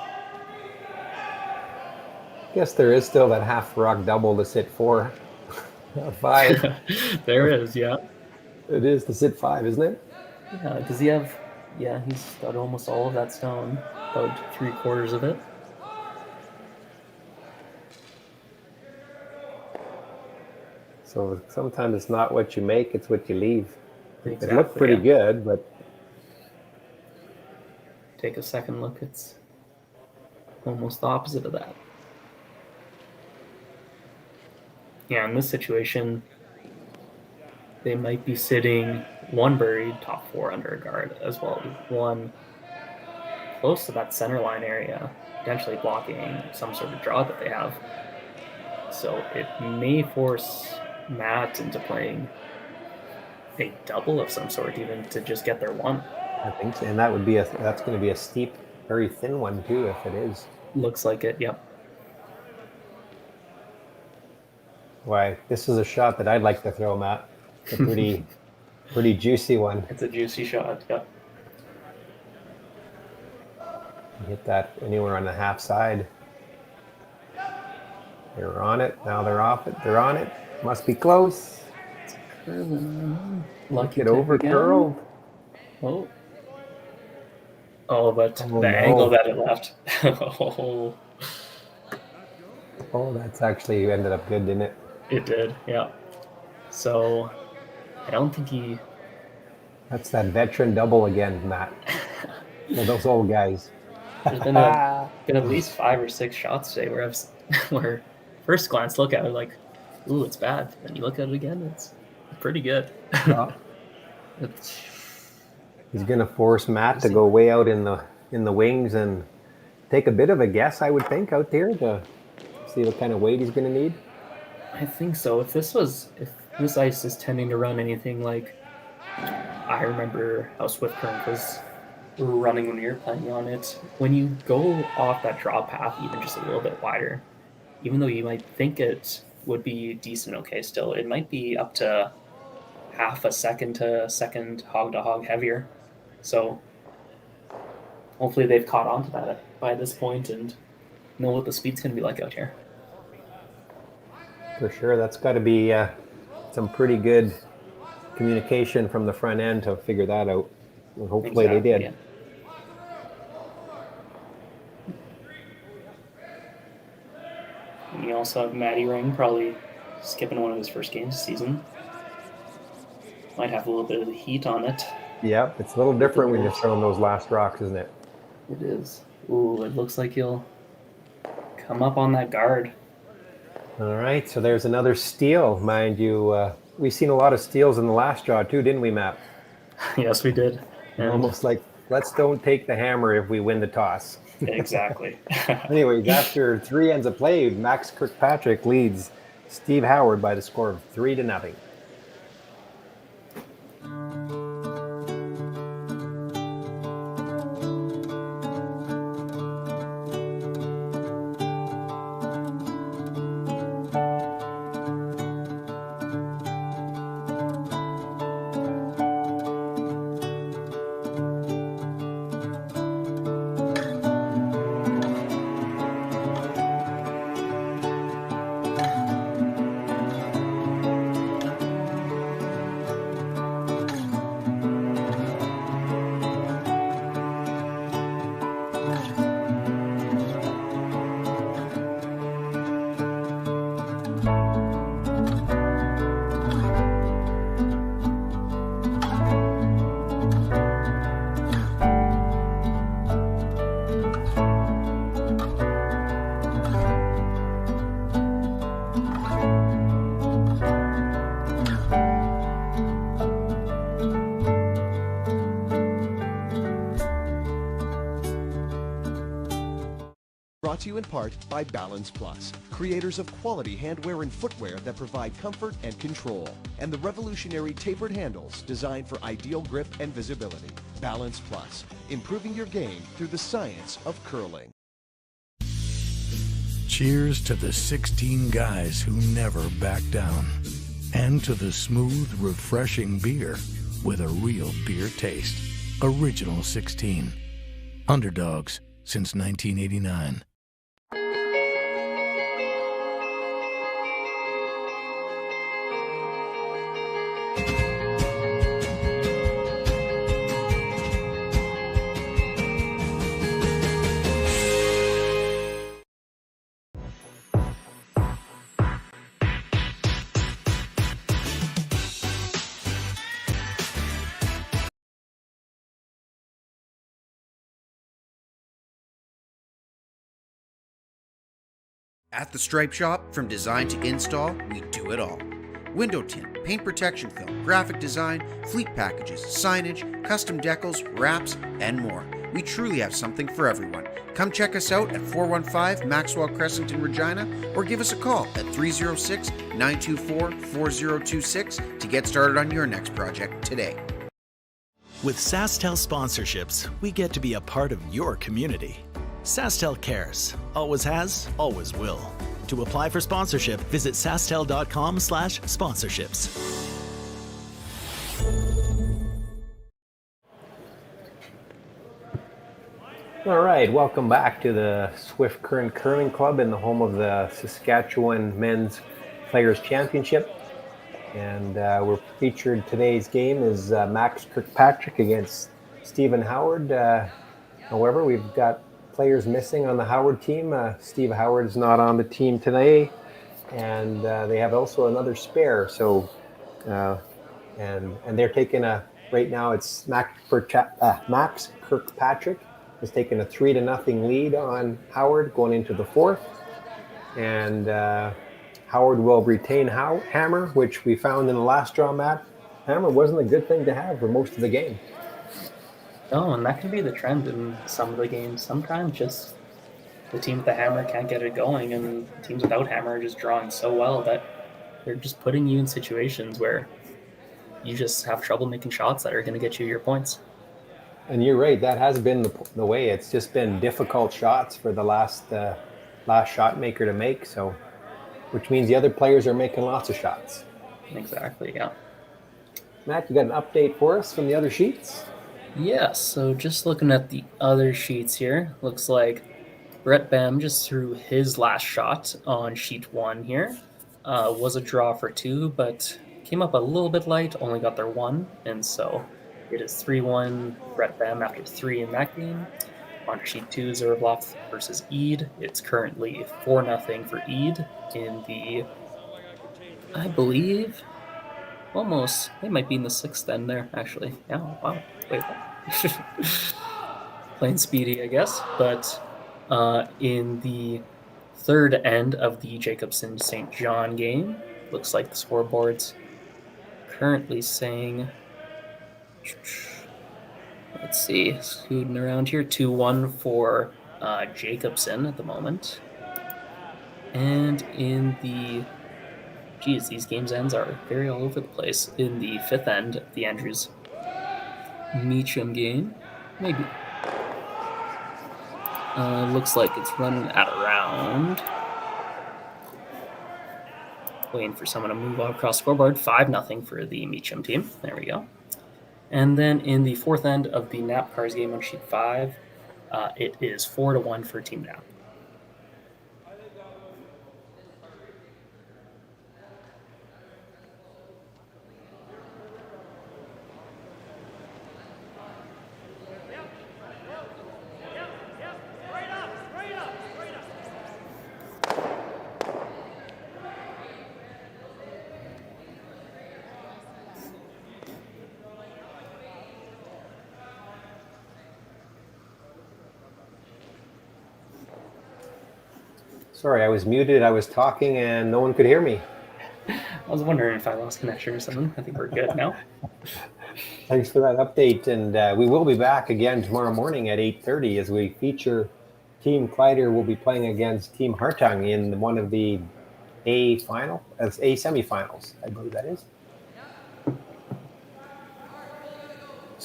Guess there is still that half rock double to sit 4, not 5. There is, yeah. It is to sit 5, isn't it? Yeah, does he have... Yeah, he's got almost all of that stone, about 3/4 of it. So sometimes it's not what you make, it's what you leave. Exactly, it looked pretty good, but... Take a second look, it's almost the opposite of that. Yeah, in this situation, they might be sitting 1 buried, top 4 under a guard, as well as 1 close to that center line area, potentially blocking some sort of draw that they have. So it may force Matt into playing a double of some sort, even to just get their 1. I think so, and that's going to be a steep, very thin one too, if it is. Looks like it, yep. Why, this is a shot that I'd like to throw, Matt. It's a pretty juicy one. It's a juicy shot, yep. You hit that anywhere on the half side. They're on it. Now they're off it. They're on it. Must be close. Lucky it over curled. Oh. Oh, but the angle that it left. Oh, that's actually ended up good, didn't it? It did, yeah. So, I don't think he... That's that veteran double again, Matt. Those old guys. There's been at least 5 or 6 shots today where first glance look at it like, ooh, it's bad. Then you look at it again, it's pretty good. Yeah. He's going to force Matt to go way out in the wings and take a bit of a guess, I would think, out there to see what kind of weight he's going to need. I think so. If this ice is tending to run anything like, I remember how Swift Current was running when we were playing on it. When you go off that draw path even just a little bit wider, even though you might think it would be decent okay still, it might be up to half a second to second hog to hog heavier. So hopefully they've caught on to that by this point and know what the speed's going to be like out here. For sure, that's got to be some pretty good communication from the front end to figure that out. And hopefully they did. Yeah. And you also have Matty Ring probably skipping one of his first games this season. Might have a little bit of the heat on it. Yep, it's a little different when you're throwing those last rocks, isn't it? It is. Ooh, it looks like he'll come up on that guard. All right, so there's another steal, mind you. We've seen a lot of steals in the last draw too, didn't we, Matt? Yes, we did. And almost like, let's don't take the hammer if we win the toss. Exactly. Anyways, after 3 ends of play, Max Kirkpatrick leads Steve Howard by the score of 3-0. Brought to you in part by Balance Plus, creators of quality handwear and footwear that provide comfort and control, and the revolutionary tapered handles designed for ideal grip and visibility. Balance Plus, improving your game through the science of curling. Cheers to the 16 guys who never back down. And to the smooth, refreshing beer with a real beer taste. Original 16. Underdogs since 1989. At the Stripe Shop, from design to install, we do it all. Window tint, paint protection film, graphic design, fleet packages, signage, custom decals, wraps, and more. We truly have something for everyone. Come check us out at 415 Maxwell Crescent in Regina, or give us a call at 306-924-4026 to get started on your next project today. With SaskTel sponsorships, we get to be a part of your community. SaskTel cares. Always has, always will. To apply for sponsorship, visit sastel.com/sponsorships. All right, welcome back to the Swift Current Curling Club in the home of the Saskatchewan Men's Players Championship. And we're featured today's game is Max Kirkpatrick against Stephen Howard. However, we've got players missing on the Howard team. Steve Howard's not on the team today, and they have also another spare. So, and they're taking right now it's Max Kirkpatrick has taken a 3-0 lead on Howard going into the fourth, and Howard will retain Hammer, which we found in the last draw, Matt. Hammer wasn't a good thing to have for most of the game. Oh, and that can be the trend in some of the games. Sometimes just the team with the hammer can't get it going, and teams without hammer are just drawing so well that they're just putting you in situations where you just have trouble making shots that are going to get you your points. And you're right, that has been the way. It's just been difficult shots for the last shot maker to make, so which means the other players are making lots of shots. Exactly, yeah. Matt, you got an update for us from the other sheets? Yeah, so just looking at the other sheets here, looks like Brett Bam just threw his last shot on sheet 1 here. Was a draw for 2, but came up a little bit light, only got their 1, and so it is 3-1 Brett Bam after 3 in that game. On sheet 2, Zerblov versus Eid. It's currently 4-0 for Eid in the, I believe, almost, they might be in the 6th end there, actually. Yeah, wow. Wait, playing speedy, I guess. But in the 3rd end of the Jacobson St. John game, looks like the scoreboard's currently saying, let's see, scooting around here, 2-1 for Jacobson at the moment. And in the, geez, these games ends are very all over the place. In the 5th end of the Andrews Meacham game, maybe. Looks like it's running at around. Waiting for someone to move across the scoreboard. 5-0 for the Meacham team. There we go. And then in the 4th end of the Knapp Cars game on sheet 5, it is 4-1 for Team Knapp. Sorry, I was muted. I was talking and no one could hear me. I was wondering if I lost connection or something. I think we're good now. Thanks for that update. And we will be back again tomorrow morning at 8:30 as we feature Team Kleider will be playing against Team Hartung in one of the A semifinals, I believe that is.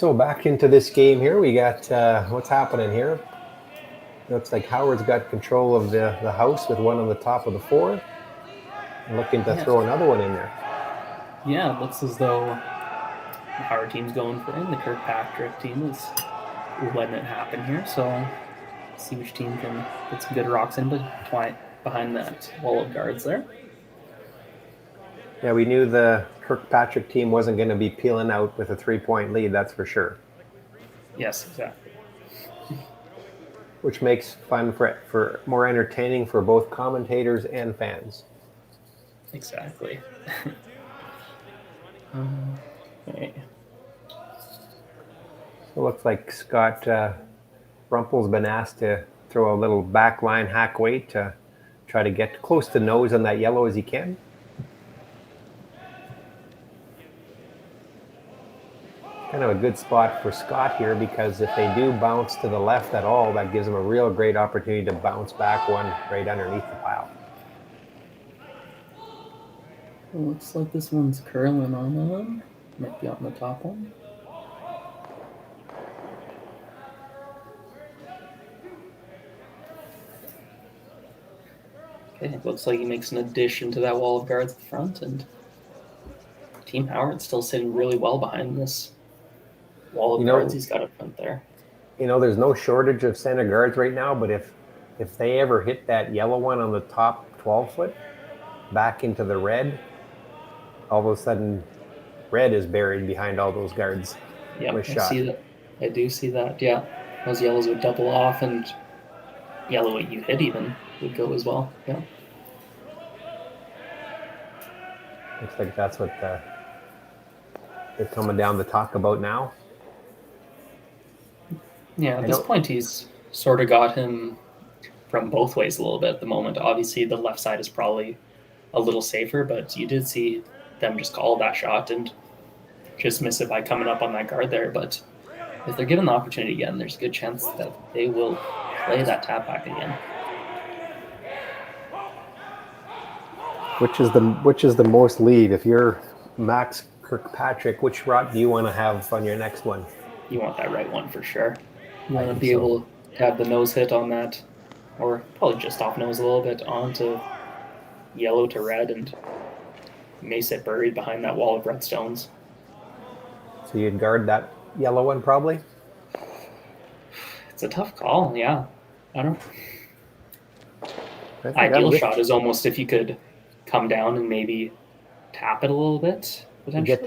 So back into this game here, we got what's happening here. Looks like Howard's got control of the house with one on the top of the 4. Looking to throw another one in there. Yeah, it looks as though the Howard team's going for it. The Kirkpatrick team is letting it happen here. So see which team can get some good rocks in behind that wall of guards there. Yeah, we knew the Kirkpatrick team wasn't going to be peeling out with a 3-point lead, that's for sure. Yes, exactly. Which makes fun for more entertaining for both commentators and fans. Exactly. Okay. It looks like Scott Rumpel's been asked to throw a little backline hack weight to try to get close to nose on that yellow as he can. Kind of a good spot for Scott here, because if they do bounce to the left at all, that gives them a real great opportunity to bounce back one right underneath the pile. Looks like this one's curling on them. Might be on the top one. Okay, it looks like he makes an addition to that wall of guards at the front, and Team Howard's still sitting really well behind this wall of guards he's got up front there. You know, there's no shortage of center guards right now, but if they ever hit that yellow one on the top 12-foot back into the red, all of a sudden red is buried behind all those guards. Yeah, I do see that. Yeah, those yellows would double off, and yellow what you hit even would go as well. Yeah. Looks like that's what they're coming down to talk about now. Yeah, at this point he's sort of got him from both ways a little bit at the moment. Obviously the left side is probably a little safer, but you did see them just call that shot and just miss it by coming up on that guard there. But if they're given the opportunity again, there's a good chance that they will play that tap back again. Which is the most lead? If you're Max Kirkpatrick, which rock do you want to have on your next one? You want that right one for sure. You want to be able to have the nose hit on that, or probably just off nose a little bit onto yellow to red, and may sit buried behind that wall of red stones. So you'd guard that yellow one probably? It's a tough call, yeah. I don't. Ideal shot is almost if you could come down and maybe tap it a little bit potentially.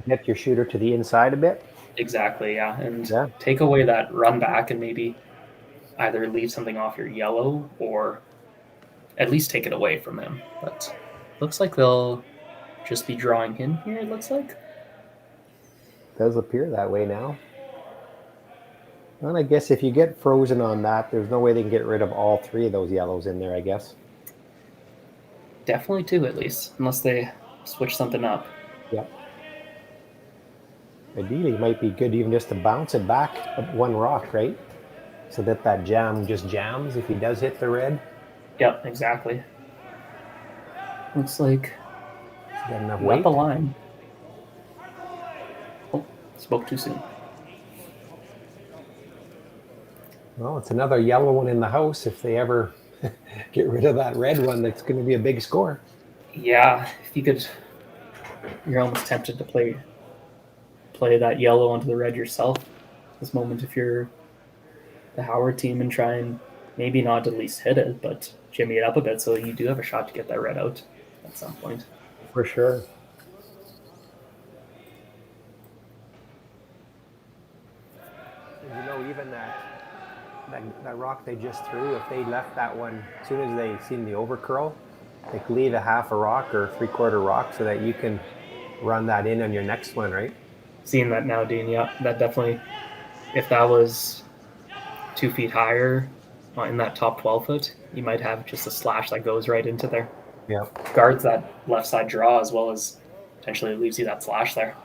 Get your shooter to the inside a bit. Exactly, yeah, and take away that run back and maybe either leave something off your yellow or at least take it away from him. But looks like they'll just be drawing in here. It looks like. Does appear that way now. Well, I guess if you get frozen on that, there's no way they can get rid of all three of those yellows in there, I guess. Definitely two, at least, unless they switch something up. Yep. Ideally, it might be good even just to bounce it back at one rock, right? So that jam just jams if he does hit the red. Yep, exactly. Looks like got enough weight. The line. Oh, spoke too soon. Well, it's another yellow one in the house. If they ever get rid of that red one, that's going to be a big score. Yeah, if you could, you're almost tempted to play that yellow onto the red yourself this moment if you're the Howard team, and try and maybe not at least hit it, but jimmy it up a bit so you do have a shot to get that red out at some point. For sure. You know, even that rock they just threw, if they left that one, as soon as they seen the overcurl, they could leave a half a rock or 3/4 rock so that you can run that in on your next one, right? Seeing that now, Dean, yeah, that definitely, if that was 2 feet higher in that top 12-foot, you might have just a slash that goes right into there. Yeah. Guards that left side draw as well as potentially leaves you that slash there.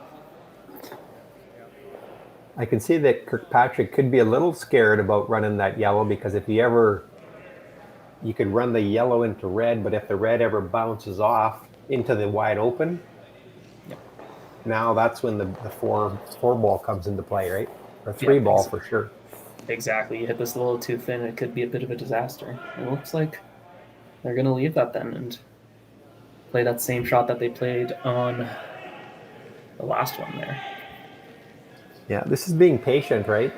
I can see that Kirkpatrick could be a little scared about running that yellow, because if you could run the yellow into red, but if the red ever bounces off into the wide open, now that's when the four ball comes into play, right? Or three ball for sure. Exactly. You hit this a little too thin, it could be a bit of a disaster. It looks like they're going to leave that then and play that same shot that they played on the last one there. Yeah, this is being patient, right?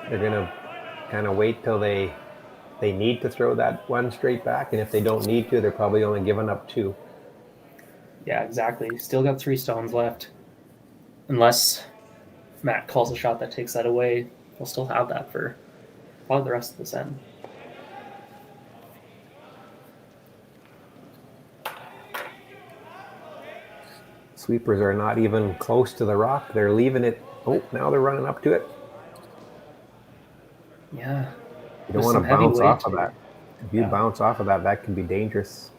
They're going to kind of wait till they need to throw that one straight back, and if they don't need to, they're probably only giving up 2. Yeah, exactly. Still got 3 stones left. Unless Matt calls a shot that takes that away, we'll still have that for probably the rest of this end. Sweepers are not even close to the rock. They're leaving it. Oh, now they're running up to it. Yeah. You don't want to bounce off of that. If you bounce off of that, that can be dangerous.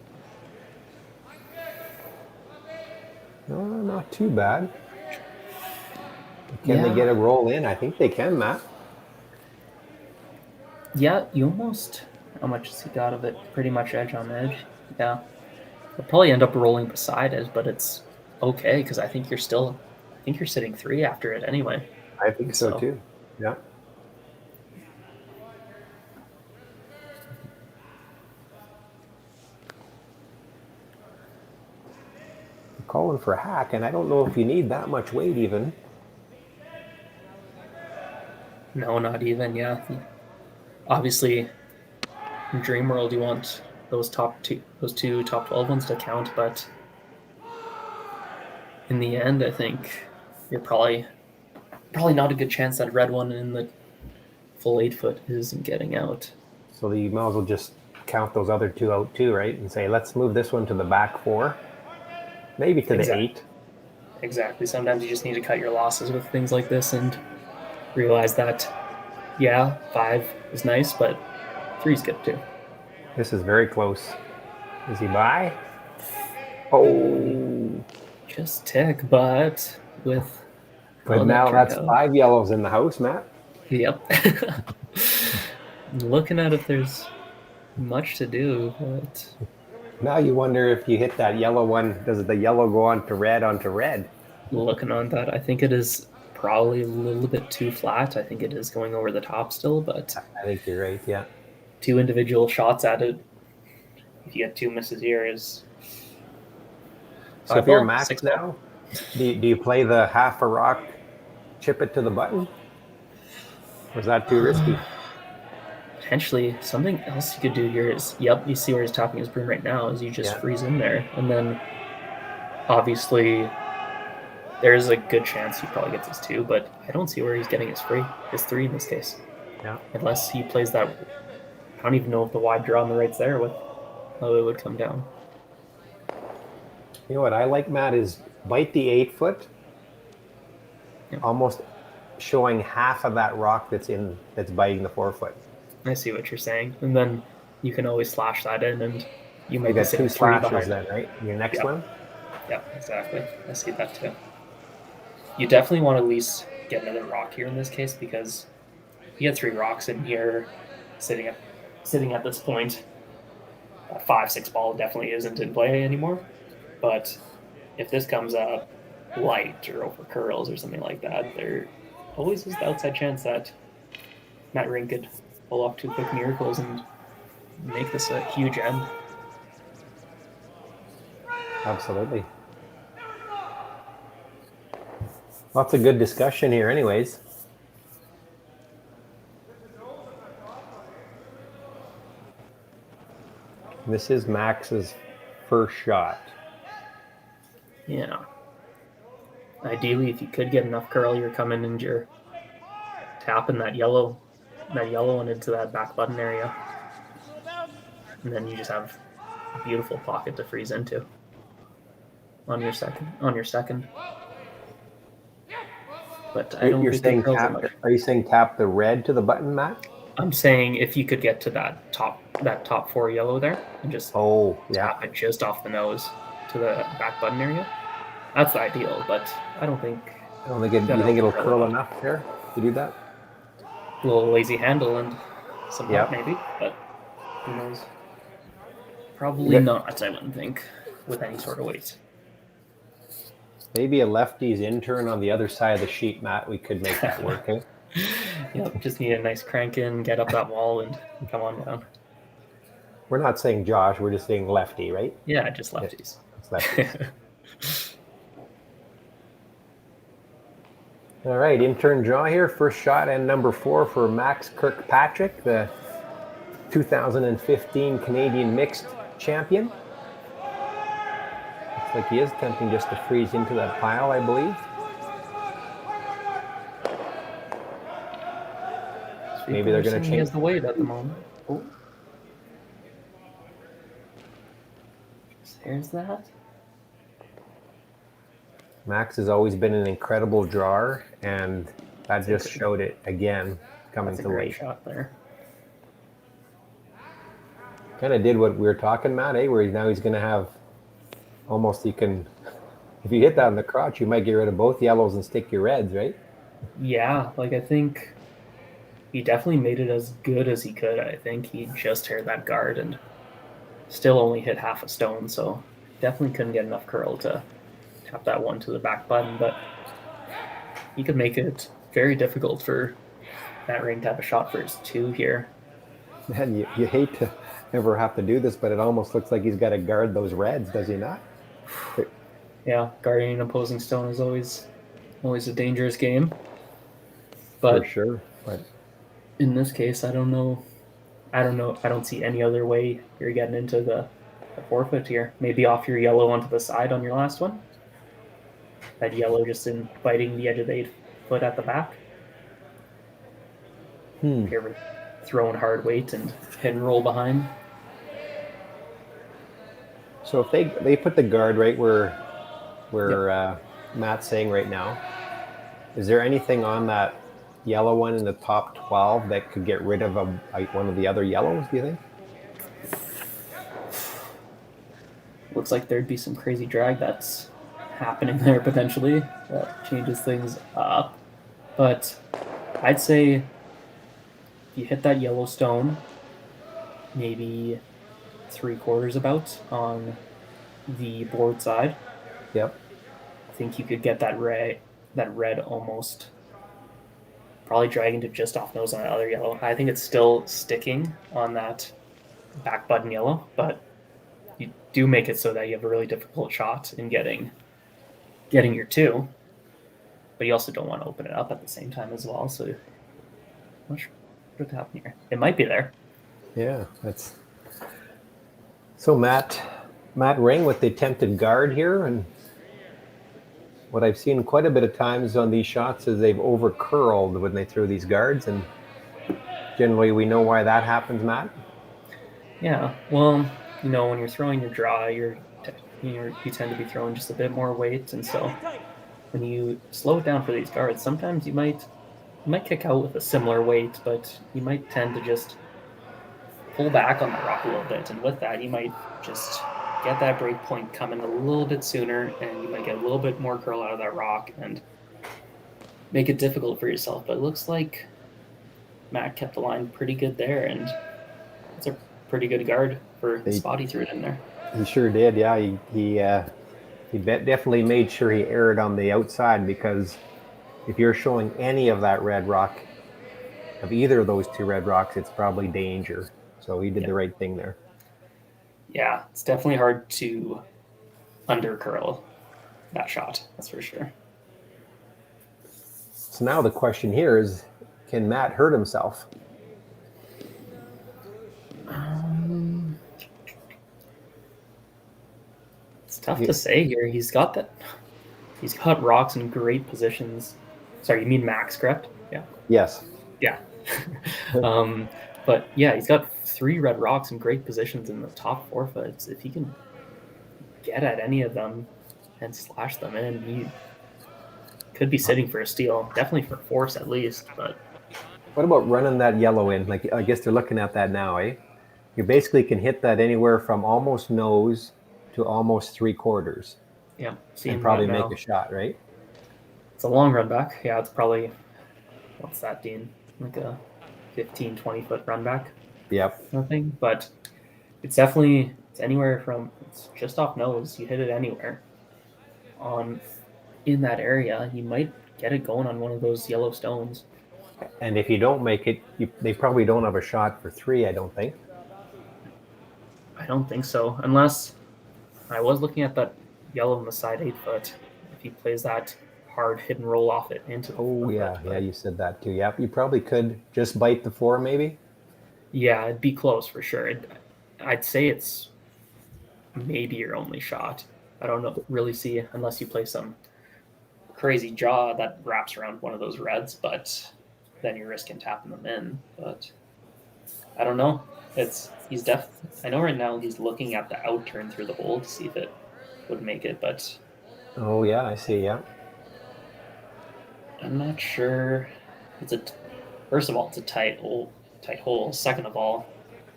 No, not too bad. Can they get a roll in? I think they can, Matt. Yeah, you almost... How much has he got of it? Pretty much edge on edge. Yeah. They'll probably end up rolling beside it, but it's okay, because I think you're sitting 3 after it anyway. I think so too. Yeah. Calling for a hack, and I don't know if you need that much weight even. No, not even, yeah. Obviously, in Dream World, you want those two top 12 ones to count, but in the end, I think you're probably not a good chance that red one in the full 8 foot isn't getting out. So you might as well just count those other 2 out too, right? And say, let's move this one to the back 4. Maybe to the 8. Exactly. Sometimes you just need to cut your losses with things like this and realize that, yeah, 5 is nice, but 3's good too. This is very close. Is he by? Oh. Just tick, but with... But now that's 5 yellows in the house, Matt. Yep. Looking at if there's much to do, but... Now you wonder if you hit that yellow one, does the yellow go onto red? Looking on that, I think it is probably a little bit too flat. I think it is going over the top still, but... I think you're right, yeah. 2 individual shots at it, if you get 2 misses here, is... So if you're Max now, do you play the half a rock, chip it to the button? Or is that too risky? Potentially, something else you could do here is, you see where he's tapping his broom right now, is you just freeze in there. And then, obviously, there's a good chance he probably gets his 2, but I don't see where he's getting his 3 in this case. Yeah. Unless he plays that, I don't even know if the wide draw on the right's there with how it would come down. You know what I like, Matt, is bite the 8 foot, almost showing half of that rock that's biting the 4 foot. I see what you're saying. And then you can always slash that in, and you might get 2 slashes then, right? Your next one? Yeah, exactly. I see that too. You definitely want to at least get another rock here in this case, because you get 3 rocks in here sitting at this point. That 5-6 ball definitely isn't in play anymore. But if this comes up light or over curls or something like that, there always is the outside chance that Matt Ring could pull off 2 quick miracles and make this a huge end. Absolutely. Lots of good discussion here anyways. This is Max's first shot. Yeah. Ideally, if you could get enough curl, you're coming and you're tapping that yellow one into that back button area. And then you just have a beautiful pocket to freeze into on your second. But I don't think are you saying tap the red to the button, Matt? I'm saying if you could get to that top 4 yellow there and just tap it just off the nose to the back button area, that's ideal. But I don't think you think it'll curl enough there to do that? A little lazy handle and some help maybe, but who knows? Probably not, I wouldn't think, with any sort of weight. Maybe a lefty's intern on the other side of the sheet, Matt. We could make that work. Eh? Yep, just need a nice crank in, get up that wall, and come on down. We're not saying Josh. We're just saying lefty, right? Yeah, just lefties. It's lefties. All right, intern draw here. First shot and number 4 for Max Kirkpatrick, the 2015 Canadian Mixed Champion. Looks like he is attempting just to freeze into that pile, I believe. Maybe they're going to change. He has the weight at the moment. Oh. There's that. Max has always been an incredible drawer, and that just showed it again, coming to late. Shot there. Kind of did what we were talking, Matt, where now he's going to have almost, you can, if you hit that in the crotch, you might get rid of both yellows and stick your reds, right? Yeah, like I think he definitely made it as good as he could. I think he just heard that guard and still only hit half a stone, so definitely couldn't get enough curl to tap that one to the back button, but he could make it very difficult for Matt Ring to have a shot for his 2 here. Man, you hate to ever have to do this, but it almost looks like he's got to guard those reds, does he not? Yeah, guarding an opposing stone is always a dangerous game. But for sure. But in this case, I don't know. I don't see any other way you're getting into the forfeit here. Maybe off your yellow onto the side on your last one. That yellow just in biting the edge of the 8 foot at the back. If you're ever throwing hard weight and hit and roll behind. So if they put the guard right where Matt's saying right now, is there anything on that yellow one in the top 12 that could get rid of one of the other yellows, do you think? Looks like there'd be some crazy drag that's happening there potentially that changes things up. But I'd say if you hit that yellow stone, maybe 3/4 about on the board side. Yep. I think you could get that red almost probably dragging to just off nose on the other yellow. I think it's still sticking on that back button yellow, but you do make it so that you have a really difficult shot in getting your 2, but you also don't want to open it up at the same time as well. So I'm not sure what happened here. It might be there. Yeah, that's so Matt Ring with the attempted guard here, and what I've seen quite a bit of times on these shots is they've over curled when they throw these guards, and generally we know why that happens, Matt. Yeah, well, when you're throwing your draw, you tend to be throwing just a bit more weight, and so when you slow it down for these guards, sometimes you might kick out with a similar weight, but you might tend to just pull back on the rock a little bit, and with that, you might just get that break point coming a little bit sooner, and you might get a little bit more curl out of that rock and make it difficult for yourself. But it looks like Matt kept the line pretty good there, and it's a pretty good guard for the spot he threw it in there. He sure did, yeah. He definitely made sure he erred on the outside, because if you're showing any of that red rock, of either of those 2 red rocks, it's probably danger. So he did the right thing there. Yeah, it's definitely hard to undercurl that shot, that's for sure. So now the question here is, can Matt hurt himself? It's tough to say here. He's got rocks in great positions. Sorry, you mean Max, correct? Yeah. Yes. Yeah. But yeah, he's got 3 red rocks in great positions in the top 4 foots. If he can get at any of them and slash them in, he could be sitting for a steal. Definitely for force at least. But what about running that yellow in? Like, I guess they're looking at that now, eh? You basically can hit that anywhere from almost nose to almost 3/4. Yeah. And probably make a shot, right? It's a long run back. Yeah, it's probably, what's that, Dean? Like a 15, 20 foot run back. Yep. Nothing, but it's anywhere from, it's just off nose. You hit it anywhere on in that area, you might get it going on one of those yellow stones. And if you don't make it, they probably don't have a shot for 3, I don't think. I don't think so, unless I was looking at that yellow on the side 8-foot. If he plays that hard hit and roll off it into the Oh, 4-foot, yeah, but you said that too. Yeah, you probably could just bite the 4 maybe. yeah, it'd be close for sure. I'd say it's maybe your only shot. I don't know, really see unless you play some crazy jaw that wraps around one of those reds, but then you're risking tapping them in. But I don't know. I know right now he's looking at the out turn through the hole to see if it would make it, but Oh, yeah, I see, yeah. I'm not sure. First of all, it's a tight hole. Second of all,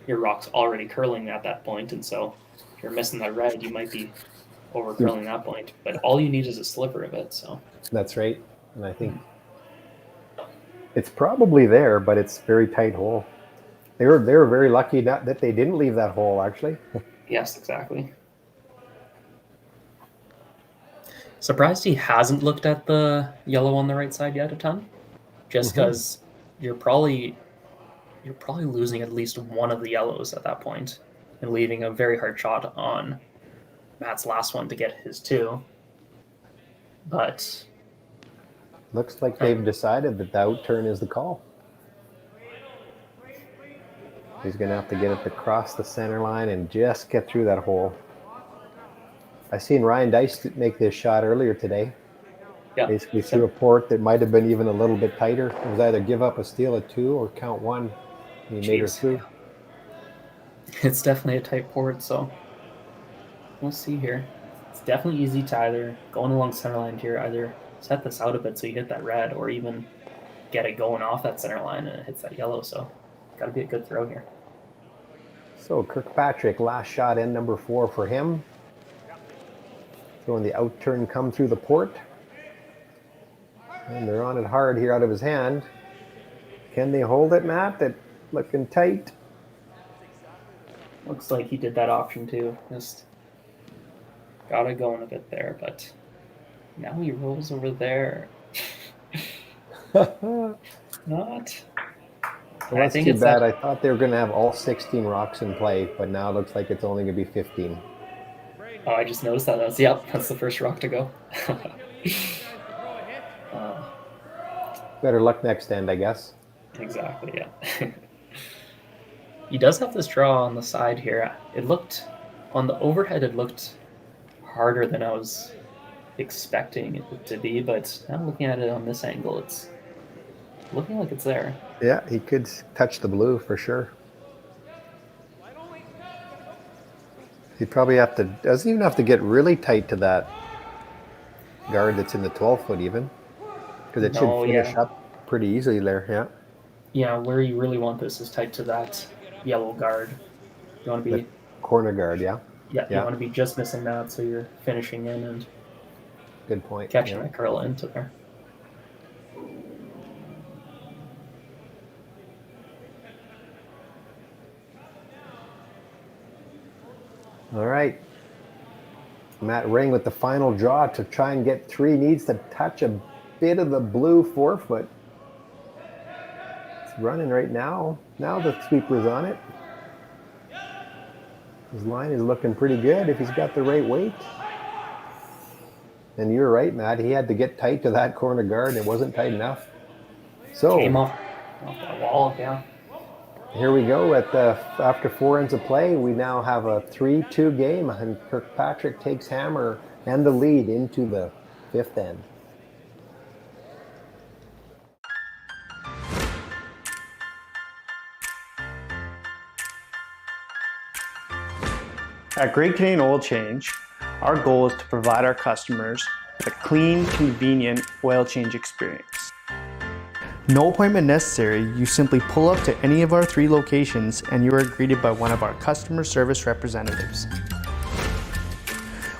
your rock's already curling at that point, and so if you're missing that red, you might be over curling that point. But all you need is a sliver of it. So That's right. And I think it's probably there, but it's very tight hole. They were very lucky that they didn't leave that hole, actually. yes, exactly. Surprised he hasn't looked at the yellow on the right side yet a ton, just because you're probably losing at least one of the yellows at that point and leaving a very hard shot on Matt's last one to get his 2. But Looks like they've decided that the out turn is the call. He's going to have to get it across the center line and just get through that hole. I seen Ryan Dice make this shot earlier today. yeah, Basically through a port that might have been even a little bit tighter. It was either give up a steal at 2 or count 1. And he made her Jeez. through. it's definitely a tight port, so we'll see here. It's definitely easy to either going along center line here, either set this out a bit so you hit that red, or even get it going off that center line and it hits that yellow. So got to be a good throw here. So Kirkpatrick, last shot in number 4 for him. Throwing the out turn come through the port. And they're on it hard here out of his hand. Can they hold it, Matt? That looking tight. Looks like he did that option too. Just got it going a bit there, but now he rolls over there. Not. Well, I that's think too it's bad. that- I thought they were going to have all 16 rocks in play, but now it looks like it's only going to be 15. Oh, I just noticed that. That's the first rock to go. Better luck next end, I guess. Exactly, yeah. He does have this draw on the side here. It looked, on the overhead, it looked harder than I was expecting it to be, but now looking at it on this angle, it's looking like it's there. Yeah, he could touch the blue for sure. He'd probably have to, doesn't even have to get really tight to that guard that's in the 12-foot even. Because it should finish up pretty easily there, yeah. Yeah, where you really want this is tight to that yellow guard. You want to be... The corner guard, yeah. Yeah, you want to be just missing that so you're finishing in and Good point. catching yeah. that curl into there. All right. Matt Ring with the final draw to try and get 3. Needs to touch a bit of the blue 4-foot. It's running right now. Now the sweeper's on it. His line is looking pretty good if he's got the right weight. And you're right, Matt. He had to get tight to that corner guard and it wasn't tight enough. So Came off that wall, yeah. here we go at the after 4 ends of play. We now have a 3-2 game, and Kirkpatrick takes hammer and the lead into the 5th end. At Great Canadian Oil Change, our goal is to provide our customers with a clean, convenient oil change experience. No appointment necessary, you simply pull up to any of our 3 locations and you are greeted by one of our customer service representatives.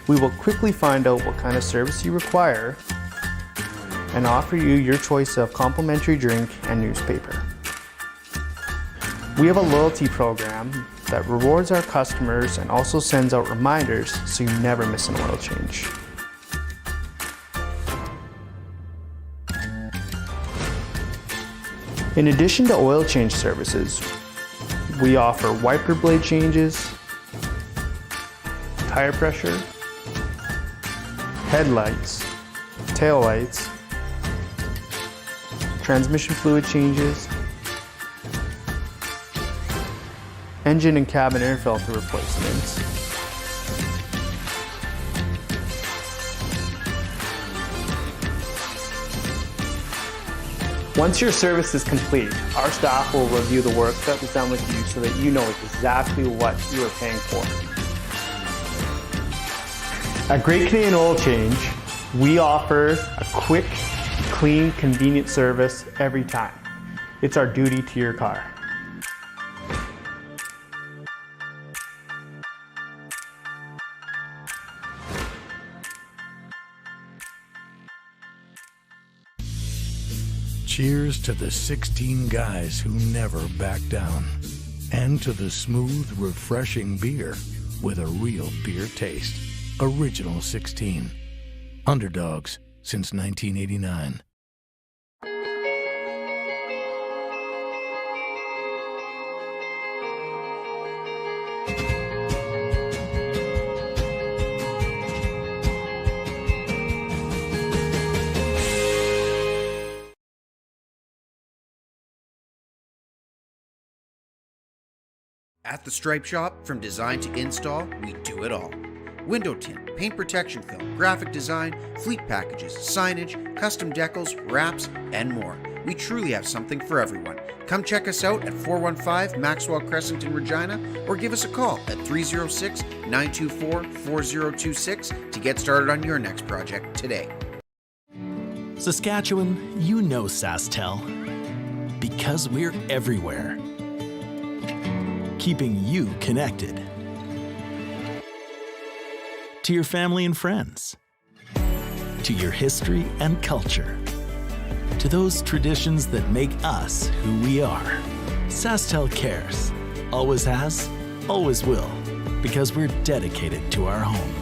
We will quickly find out what kind of service you require and offer you your choice of complimentary drink and newspaper. We have a loyalty program that rewards our customers and also sends out reminders so you never miss an oil change. In addition to oil change services, we offer wiper blade changes, tire pressure, headlights, taillights, transmission fluid changes, engine and cabin air filter replacements, once your service is complete, our staff will review the work that was done with you so that you know exactly what you are paying for. At Great Canadian Oil Change, we offer a quick, clean, convenient service every time. It's our duty to your car. Cheers to the 16 guys who never back down. And to the smooth, refreshing beer with a real beer taste. Original 16. Underdogs since 1989. At the Stripe Shop, from design to install, we do it all. Window tint, paint protection film, graphic design, fleet packages, signage, custom decals, wraps, and more. We truly have something for everyone. Come check us out at 415 Maxwell Crescent in Regina, or give us a call at 306-924-4026 to get started on your next project today. Saskatchewan, you know SaskTel. Because we're everywhere. Keeping you connected. To your family and friends. To your history and culture. To those traditions that make us who we are. SaskTel cares. Always has, always will. Because we're dedicated to our home.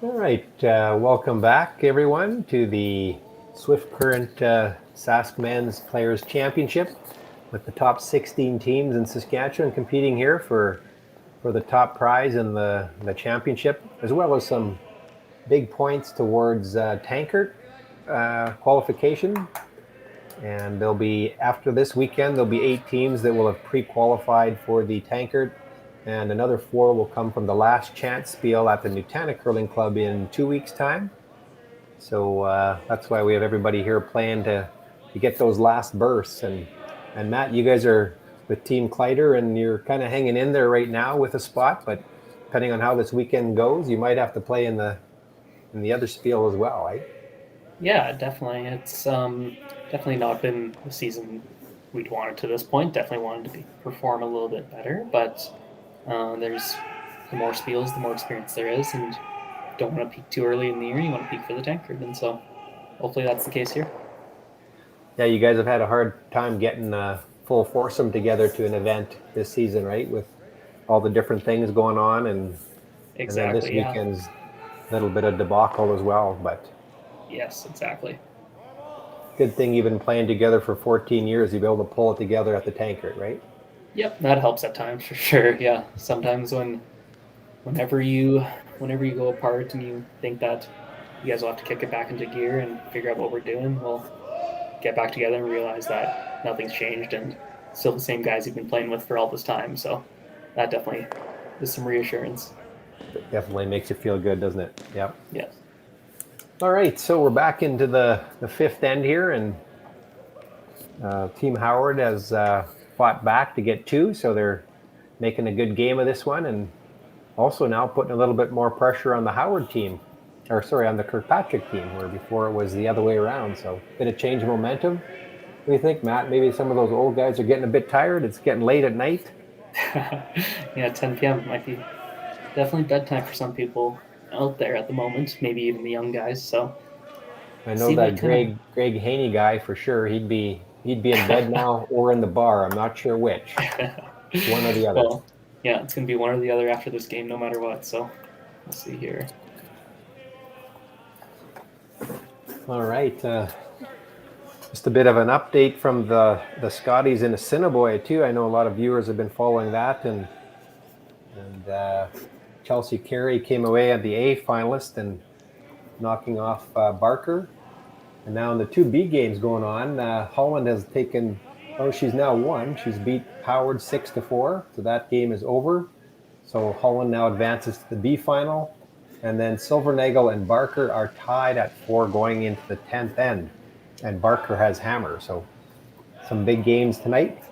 All right, welcome back everyone to the Swift Current Sask Men's Players Championship with the top 16 teams in Saskatchewan competing here for the top prize in the championship, as well as some big points towards tankard qualification. And there'll be, after this weekend, there'll be 8 teams that will have pre-qualified for the tankard, and another 4 will come from the last chance spiel at the Nutana Curling Club in 2 weeks' time. So that's why we have everybody here playing to get those last bursts. And Matt, you guys are with Team Kleider, and you're kind of hanging in there right now with a spot, but depending on how this weekend goes, you might have to play in the other spiel as well, right? Yeah, definitely. It's definitely not been the season we'd wanted to this point. Definitely wanted to perform a little bit better, but there's the more spiels, the more experience there is, and don't want to peak too early in the year. You want to peak for the tankard, and so hopefully that's the case here. Yeah, you guys have had a hard time getting a full foursome together to an event this season, right? With all the different things going on, and exactly, and then this weekend's a little bit of debacle as well. But yes, exactly. Good thing you've been playing together for 14 years. You'll be able to pull it together at the tankard, right? Yep, that helps at times for sure. Yeah, sometimes whenever you go apart and you think that you guys will have to kick it back into gear and figure out what we're doing, we'll get back together and realize that nothing's changed and still the same guys you've been playing with for all this time. So that definitely is some reassurance. It definitely makes you feel good, doesn't it? Yep. Yes. All right, so we're back into the fifth end here, and Team Howard has fought back to get 2, so they're making a good game of this one, and also now putting a little bit more pressure on the Howard team, or sorry, on the Kirkpatrick team, where before it was the other way around. So bit of change of momentum. What do you think, Matt? Maybe some of those old guys are getting a bit tired. It's getting late at night. Yeah, 10 p.m. might be definitely bedtime for some people out there at the moment, maybe even the young guys. So I know that Greg Haney guy for sure. He'd be in bed now or in the bar. I'm not sure which. One or the other. Well, yeah, it's gonna be one or the other after this game, no matter what. So we'll see here. All right. Just a bit of an update from the Scotties in Assiniboia too. I know a lot of viewers have been following that, and Chelsea Carey came away at the A finalist and knocking off Barker. And now in the two B games going on, Holland has taken. Oh, she's now won. She's beat Howard 6-4, so that game is over. So Holland now advances to the B final, and then Silvernagel and Barker are tied at 4 going into the 10th end, and Barker has hammer. So some big games tonight.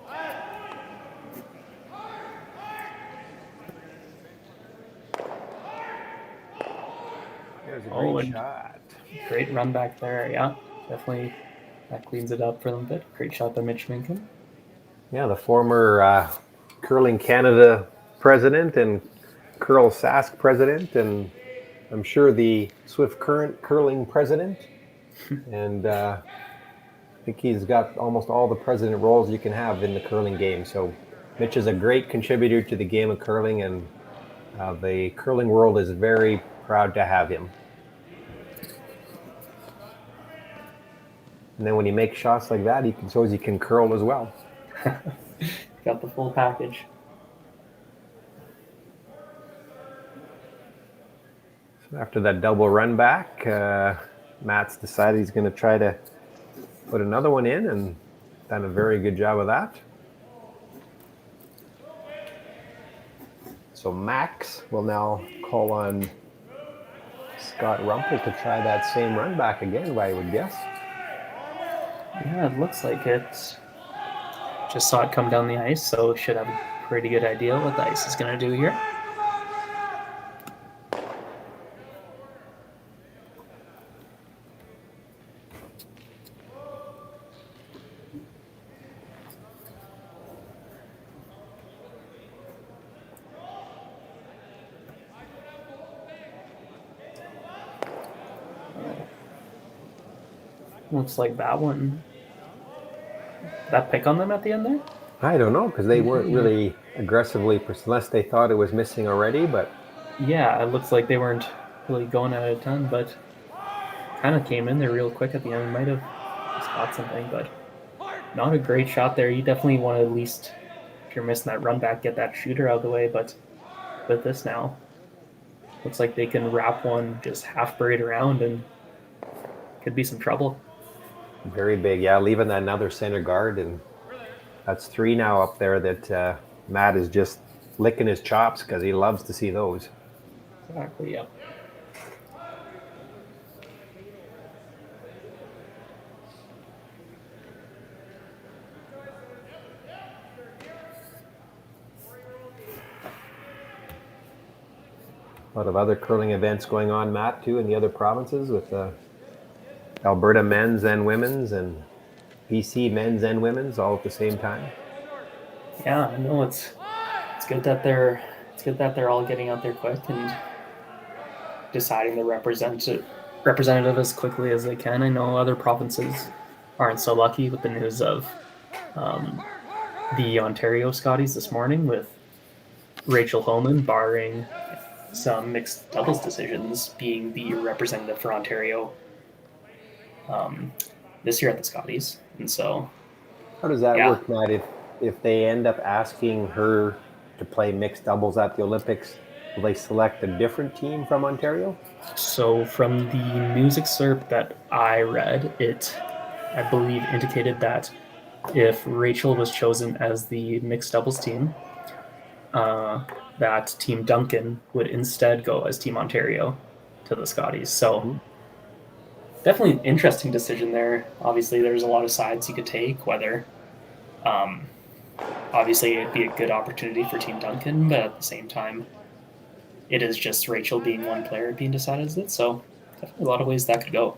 There's a great shot. Great run back there. Yeah, definitely. That cleans it up for them a bit. Great shot by Mitch Minkin. Yeah, the former Curling Canada president and Curl Sask president, and I'm sure the Swift Current curling president. And I think he's got almost all the president roles you can have in the curling game. So Mitch is a great contributor to the game of curling, and the curling world is very proud to have him. And then when he makes shots like that, he shows he can curl as well. Got the full package. So after that double run back, Matt's decided he's going to try to put another one in, and done a very good job of that. So Max will now call on Scott Rumpel to try that same run back again, I would guess. Yeah, it looks like it. Just saw it come down the ice, so should have a pretty good idea what the ice is going to do here. Looks like that one. That pick on them at the end there? I don't know, because they weren't really aggressively, unless they thought it was missing already, but... Yeah, it looks like they weren't really going at it a ton, but kind of came in there real quick at the end. Might have spot something, but not a great shot there. You definitely want to, at least, if you're missing that run back, get that shooter out of the way, but with this now, looks like they can wrap one just half buried around, and could be some trouble. Very big, yeah, leaving another center guard, and that's 3 now up there that Matt is just licking his chops because he loves to see those. Exactly, yep. A lot of other curling events going on, Matt, too, in the other provinces with Alberta men's and women's, and BC men's and women's all at the same time. Yeah, I know it's good that they're all getting out there quick and deciding the representative as quickly as they can. I know other provinces aren't so lucky with the news of the Ontario Scotties this morning, with Rachel Homan, barring some mixed doubles decisions, being the representative for Ontario this year at the Scotties. And so how does that work, Matt? If they end up asking her to play mixed doubles at the Olympics, will they select a different team from Ontario? So from the news excerpt that I read, it, I believe, indicated that if Rachel was chosen as the mixed doubles team, that Team Duncan would instead go as Team Ontario to the Scotties. So definitely an interesting decision there. Obviously, there's a lot of sides you could take, whether obviously it'd be a good opportunity for Team Duncan, but at the same time, it is just Rachel being one player being decided as it. So definitely a lot of ways that could go.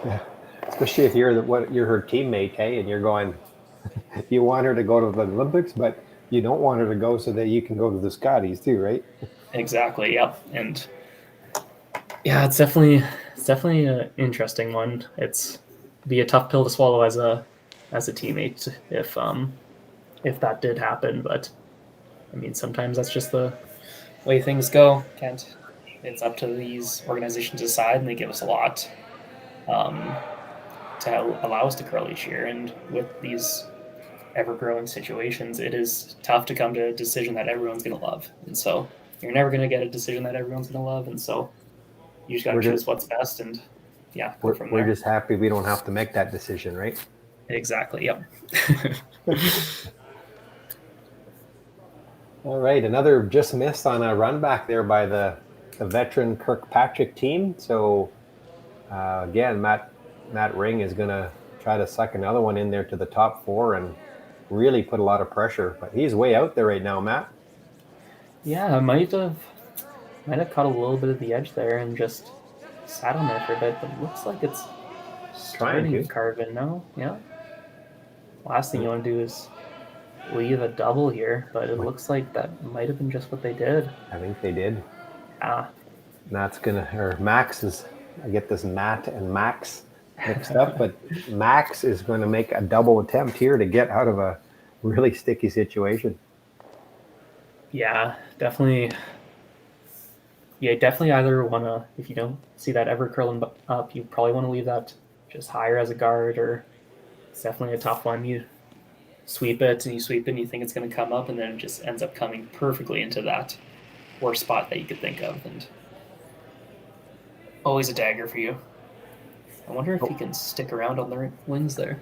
Yeah, especially if you're her teammate, hey, and you're going, you want her to go to the Olympics, but you don't want her to go so that you can go to the Scotties too, right? Exactly. Yep. And yeah, it's definitely an interesting one. It's be a tough pill to swallow as a teammate if that did happen. But I mean, sometimes that's just the way things go. It's up to these organizations to decide, and they give us a lot. to allow us to curl each year. And with these ever-growing situations, it is tough to come to a decision that everyone's going to love. And so you're never going to get a decision that everyone's going to love. And so you just got to choose what's best and go from there. We're just happy we don't have to make that decision, right? Exactly. Yep. All right, another just missed on a run back there by the veteran Kirkpatrick team. So again, Matt Ring is going to try to suck another one in there to the top 4 and really put a lot of pressure. But he's way out there right now, Matt. Yeah, might have caught a little bit of the edge there and just sat on there for a bit, but it looks like it's starting to carve in now. Yeah. Last thing you want to do is leave a double here, but it looks like that might have been just what they did. I think they did. Yeah. Max is, I get this Matt and Max mixed up, but Max is going to make a double attempt here to get out of a really sticky situation. Yeah, definitely. Yeah, definitely either want to, if you don't see that ever curling up, you probably want to leave that just higher as a guard, or it's definitely a tough one. You sweep it and you think it's going to come up, and then it just ends up coming perfectly into that worst spot that you could think of. And always a dagger for you. I wonder if he can stick around on the wings there.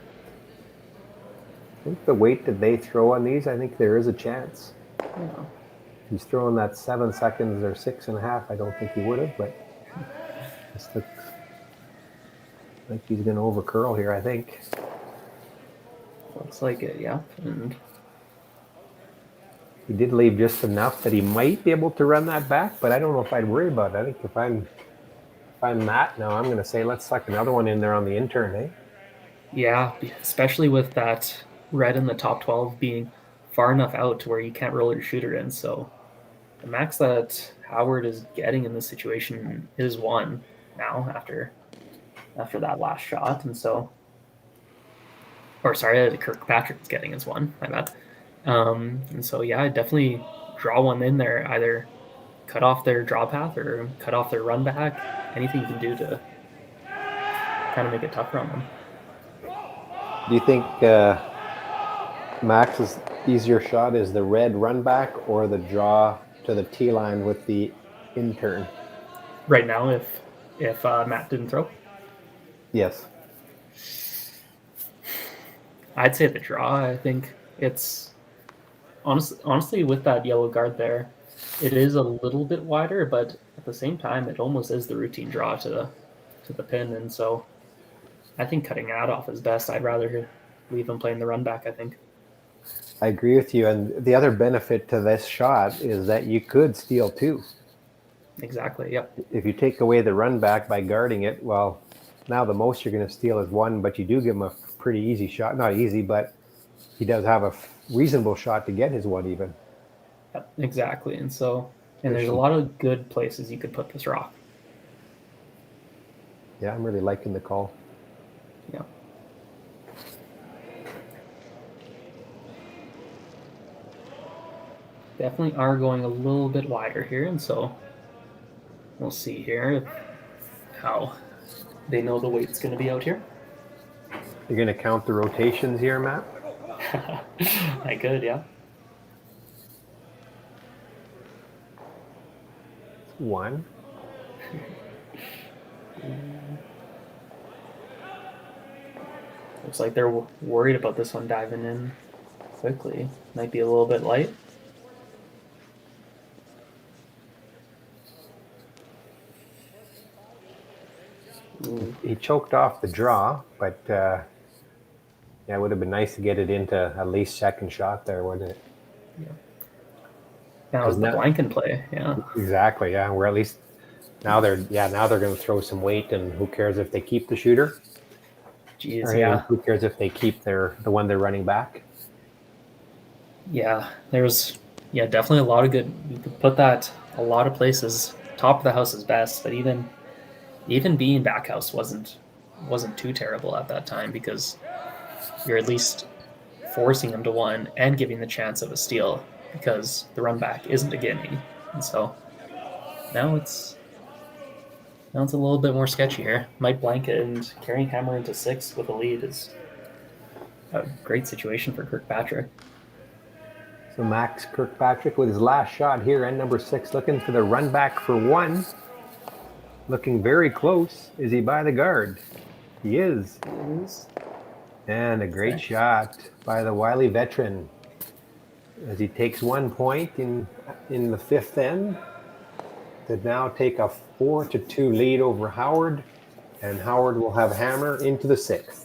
I think the weight that they throw on these, I think there is a chance. Yeah. If he's throwing that 7 seconds or 6.5, I don't think he would have, but this looks like he's going to over curl here, I think. Looks like it, yeah. And he did leave just enough that he might be able to run that back, but I don't know if I'd worry about it. I think if I'm Matt now, I'm going to say let's suck another one in there on the intern, eh? Yeah, especially with that red in the top 12 being far enough out to where you can't roll your shooter in. So the max that Howard is getting in this situation is 1 now after that last shot. And so, or sorry, Kirkpatrick is getting is 1, my bad. And so, yeah, definitely draw one in there, either cut off their draw path or cut off their run back, anything you can do to kind of make it tougher on them. Do you think Max's easier shot is the red run back or the draw to the tee line with the intern? Right now, if Matt didn't throw? Yes. I'd say the draw. I think it's honestly with that yellow guard there, it is a little bit wider, but at the same time, it almost is the routine draw to the pin, and so I think cutting that off is best. I'd rather leave him playing the run back, I think. I agree with you, and the other benefit to this shot is that you could steal 2. Exactly. Yep. If you take away the run back by guarding it, well, now the most you're going to steal is 1, but you do give him a pretty easy shot. Not easy, but he does have a reasonable shot to get his 1 even. Yep, exactly. And so, there's a lot of good places you could put this rock. Yeah, I'm really liking the call. Yeah. Definitely are going a little bit wider here, and so we'll see here how they know the weight's going to be out here. You're going to count the rotations here, Matt? I could, yeah. 1. Looks like they're worried about this one diving in quickly. Might be a little bit light. He choked off the draw, but yeah, it would have been nice to get it into at least second shot there, wouldn't it? Yeah. Now it's the blank play, yeah. Exactly, yeah. Where at least now they're going to throw some weight, and who cares if they keep the shooter? Jeez, or, yeah. Who cares if they keep the one they're running back? Yeah, there's definitely a lot of good. You could put that a lot of places. Top of the house is best, but even being back house wasn't too terrible at that time, because you're at least forcing them to 1 and giving the chance of a steal, because the run back isn't a gimme. And so now it's Now it's a little bit more sketchy here. Mike Blanket and carrying Hammer into 6 with a lead is a great situation for Kirkpatrick. So Max Kirkpatrick with his last shot here, and number 6 looking for the run back for 1. Looking very close. Is he by the guard? He is. And a great shot by the wily veteran as he takes 1 point in the 5th end to now take a 4-2 lead over Howard, and Howard will have Hammer into the 6th.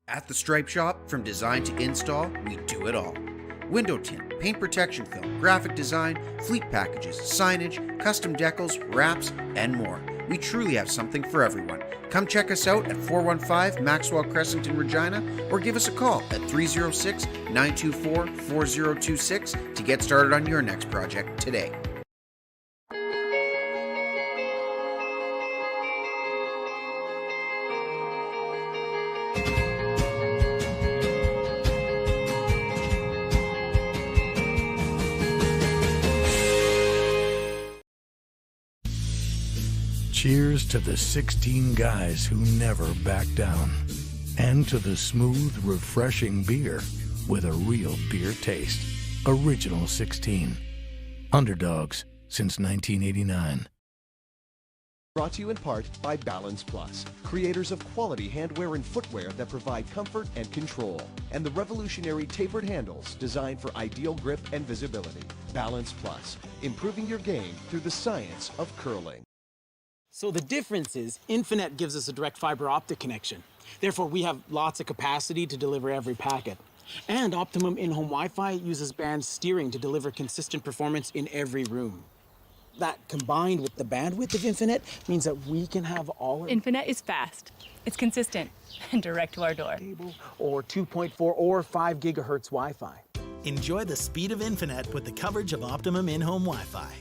At the Stripe Shop, from design to install, we do it all. Window tint, paint protection film, graphic design, fleet packages, signage, custom decals, wraps, and more. We truly have something for everyone. Come check us out at 415 Maxwell Crescent in Regina, or give us a call at 306-924-4026 to get started on your next project today. Cheers to the 16 guys who never back down. And to the smooth, refreshing beer with a real beer taste. Original 16. Underdogs since 1989. Brought to you in part by Balance Plus, creators of quality handwear and footwear that provide comfort and control, and the revolutionary tapered handles designed for ideal grip and visibility. Balance Plus, improving your game through the science of curling. So the difference is Infinet gives us a direct fiber optic connection. Therefore, we have lots of capacity to deliver every packet. And Optimum in-home Wi-Fi uses band steering to deliver consistent performance in every room. That, combined with the bandwidth of Infinet, means that we can have all our Infinet is fast. It's consistent and direct to our door. cable or 2.4 or 5 gigahertz Wi-Fi. Enjoy the speed of Infinet with the coverage of Optimum in-home Wi-Fi.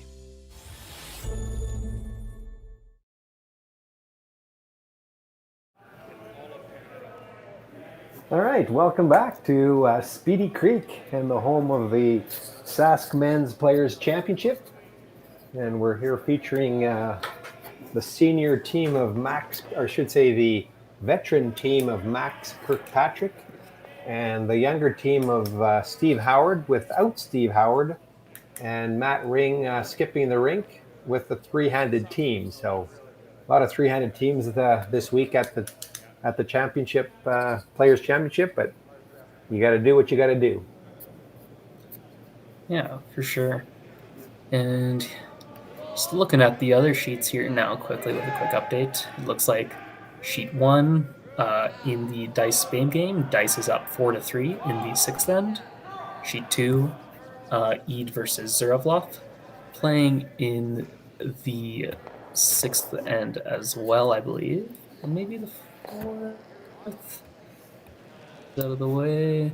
All right, welcome back to Speedy Creek and the home of the Sask Men's Players Championship. And we're here featuring the senior team of Max, or I should say the veteran team of Max Kirkpatrick, and the younger team of Steve Howard without Steve Howard, and Matt Ring skipping the rink with the three-handed team. So a lot of three-handed teams this week at the championship, Players Championship, but you got to do what you got to do. Yeah, for sure. And just looking at the other sheets here now quickly with a quick update. It looks like sheet 1 in the Dice Spain game, Dice is up 4-3 in the 6th end. Sheet 2, Eid versus Zuravlov, playing in the 6th end as well, I believe. And maybe the 4th. Out of the way.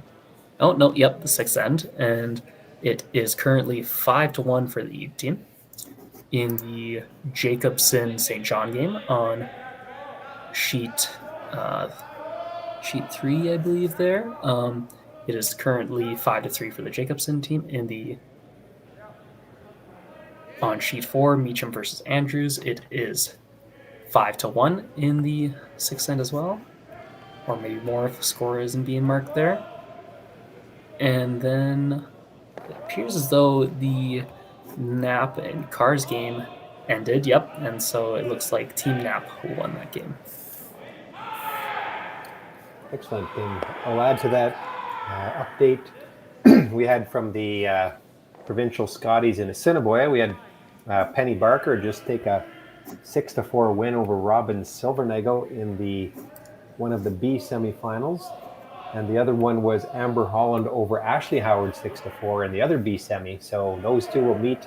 Oh, no, yep, the 6th end. And it is currently 5-1 for the Eid team. In the Jacobson St. John game on sheet 3, I believe there. It is currently 5-3 for the Jacobson team. In the On sheet 4, Meacham versus Andrews, it is 5-1 in the sixth end as well, or maybe more if the score isn't being marked there. And then it appears as though the Knapp and Cars game ended. Yep, and so it looks like Team Knapp who won that game. Excellent. And I'll add to that update we had from the provincial Scotties in Assiniboia. We had Penny Barker just take a 6-4 win over Robin Silvernagle in one of the B semifinals. And the other one was Amber Holland over Ashley Howard 6-4 in the other B semi. So those two will meet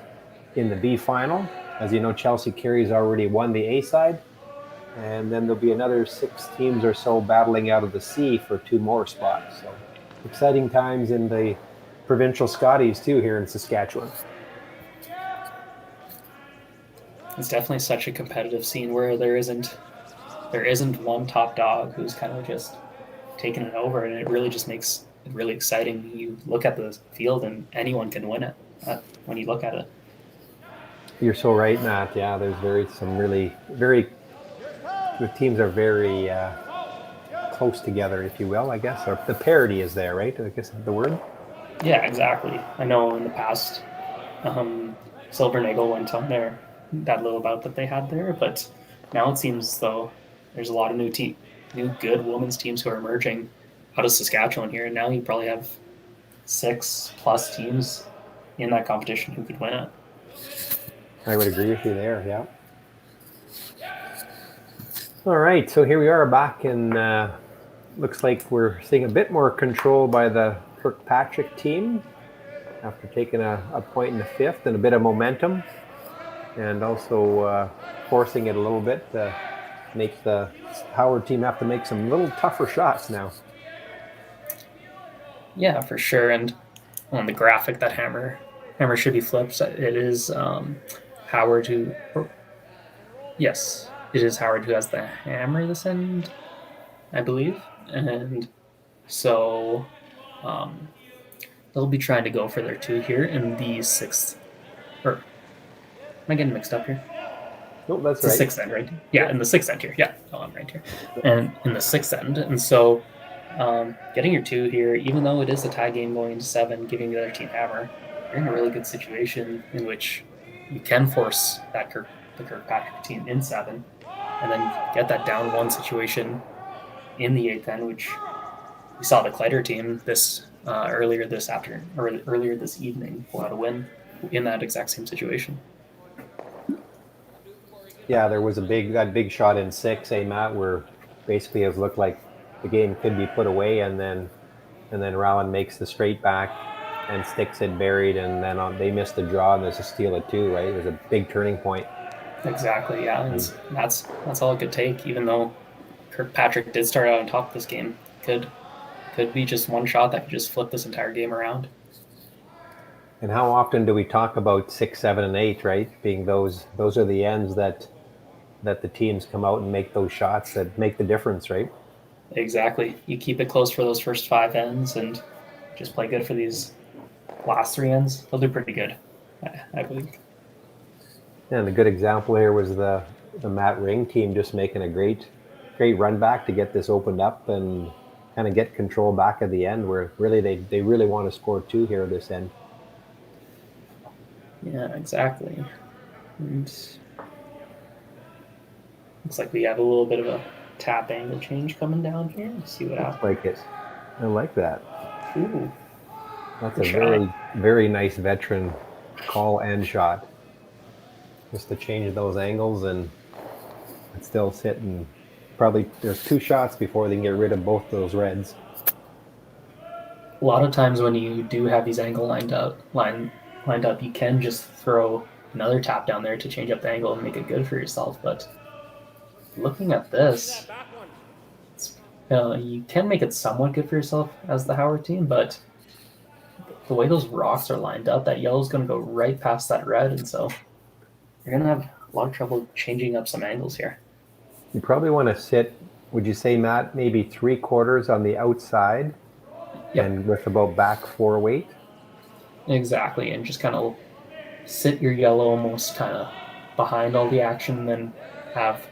in the B final. As you know, Chelsea Carey's already won the A side. And then there'll be another 6 teams or so battling out of the C for 2 more spots. So exciting times in the provincial Scotties too here in Saskatchewan. It's definitely such a competitive scene where there isn't one top dog who's kind of just taking it over, and it really just makes it really exciting. You look at the field and anyone can win it when you look at it. You're so right, Matt. Yeah, there's the teams are very close together, if you will, I guess. Or the parity is there, right? I guess the word. Yeah, exactly. I know in the past, Silvernagle went on that little bout that they had there, but now it seems though there's a lot of new good women's teams who are emerging out of Saskatchewan here, and now you probably have 6+ teams in that competition who could win it. I would agree with you there, yeah. All right, so here we are back, and looks like we're seeing a bit more control by the Kirkpatrick team after taking a point in the 5th and a bit of momentum, and also forcing it a little bit to make the Howard team have to make some little tougher shots now. Yeah, for sure. And on the graphic, that hammer should be flipped. It is Howard who... Yes, it is Howard who has the hammer this end, I believe. And so they'll be trying to go for their 2 here in the 6th. Or am I getting mixed up here? No, that's it's right. The 6th end, right? Yeah, in the 6th end here. Yeah, I'm right here. And in the 6th end. And so getting your 2 here, even though it is a tie game going to 7, giving the other team hammer, you're in a really good situation in which you can force the Kirkpatrick team in 7 and then get that down 1 situation in the 8th end, which we saw the Clyder team earlier this evening pull out a win in that exact same situation. Yeah, there was that big shot in 6, Matt, where basically it looked like the game could be put away, and then Rowan makes the straight back and sticks it buried, and then they missed the draw, and there's a steal at 2, right? It was a big turning point. Exactly, yeah. And that's all it could take, even though Kirkpatrick did start out on top of this game. Could be just one shot that could just flip this entire game around. And how often do we talk about 6, 7, and 8, right? Being those are the ends that the teams come out and make those shots that make the difference, right? Exactly. You keep it close for those first 5 ends and just play good for these last 3 ends. They'll do pretty good, I believe. And a good example here was the Matt Ring team just making a great run back to get this opened up and kind of get control back at the end, where really they really want to score 2 here at this end. Yeah, exactly. And looks like we have a little bit of a tap angle change coming down here. Let's see what happens. Like it. I like that. Ooh. That's a very, very nice veteran call and shot. Just to change those angles and still sit, and probably there's 2 shots before they can get rid of both those reds. A lot of times when you do have these angles lined up, you can just throw another tap down there to change up the angle and make it good for yourself. But looking at this, you can make it somewhat good for yourself as the Howard team, but the way those rocks are lined up, that yellow's going to go right past that red, and so you're going to have a lot of trouble changing up some angles here. You probably want to sit, would you say, Matt, maybe 3/4 on the outside? Yep. And with about back 4 weight? Exactly, and just kind of sit your yellow almost kind of behind all the action, and then have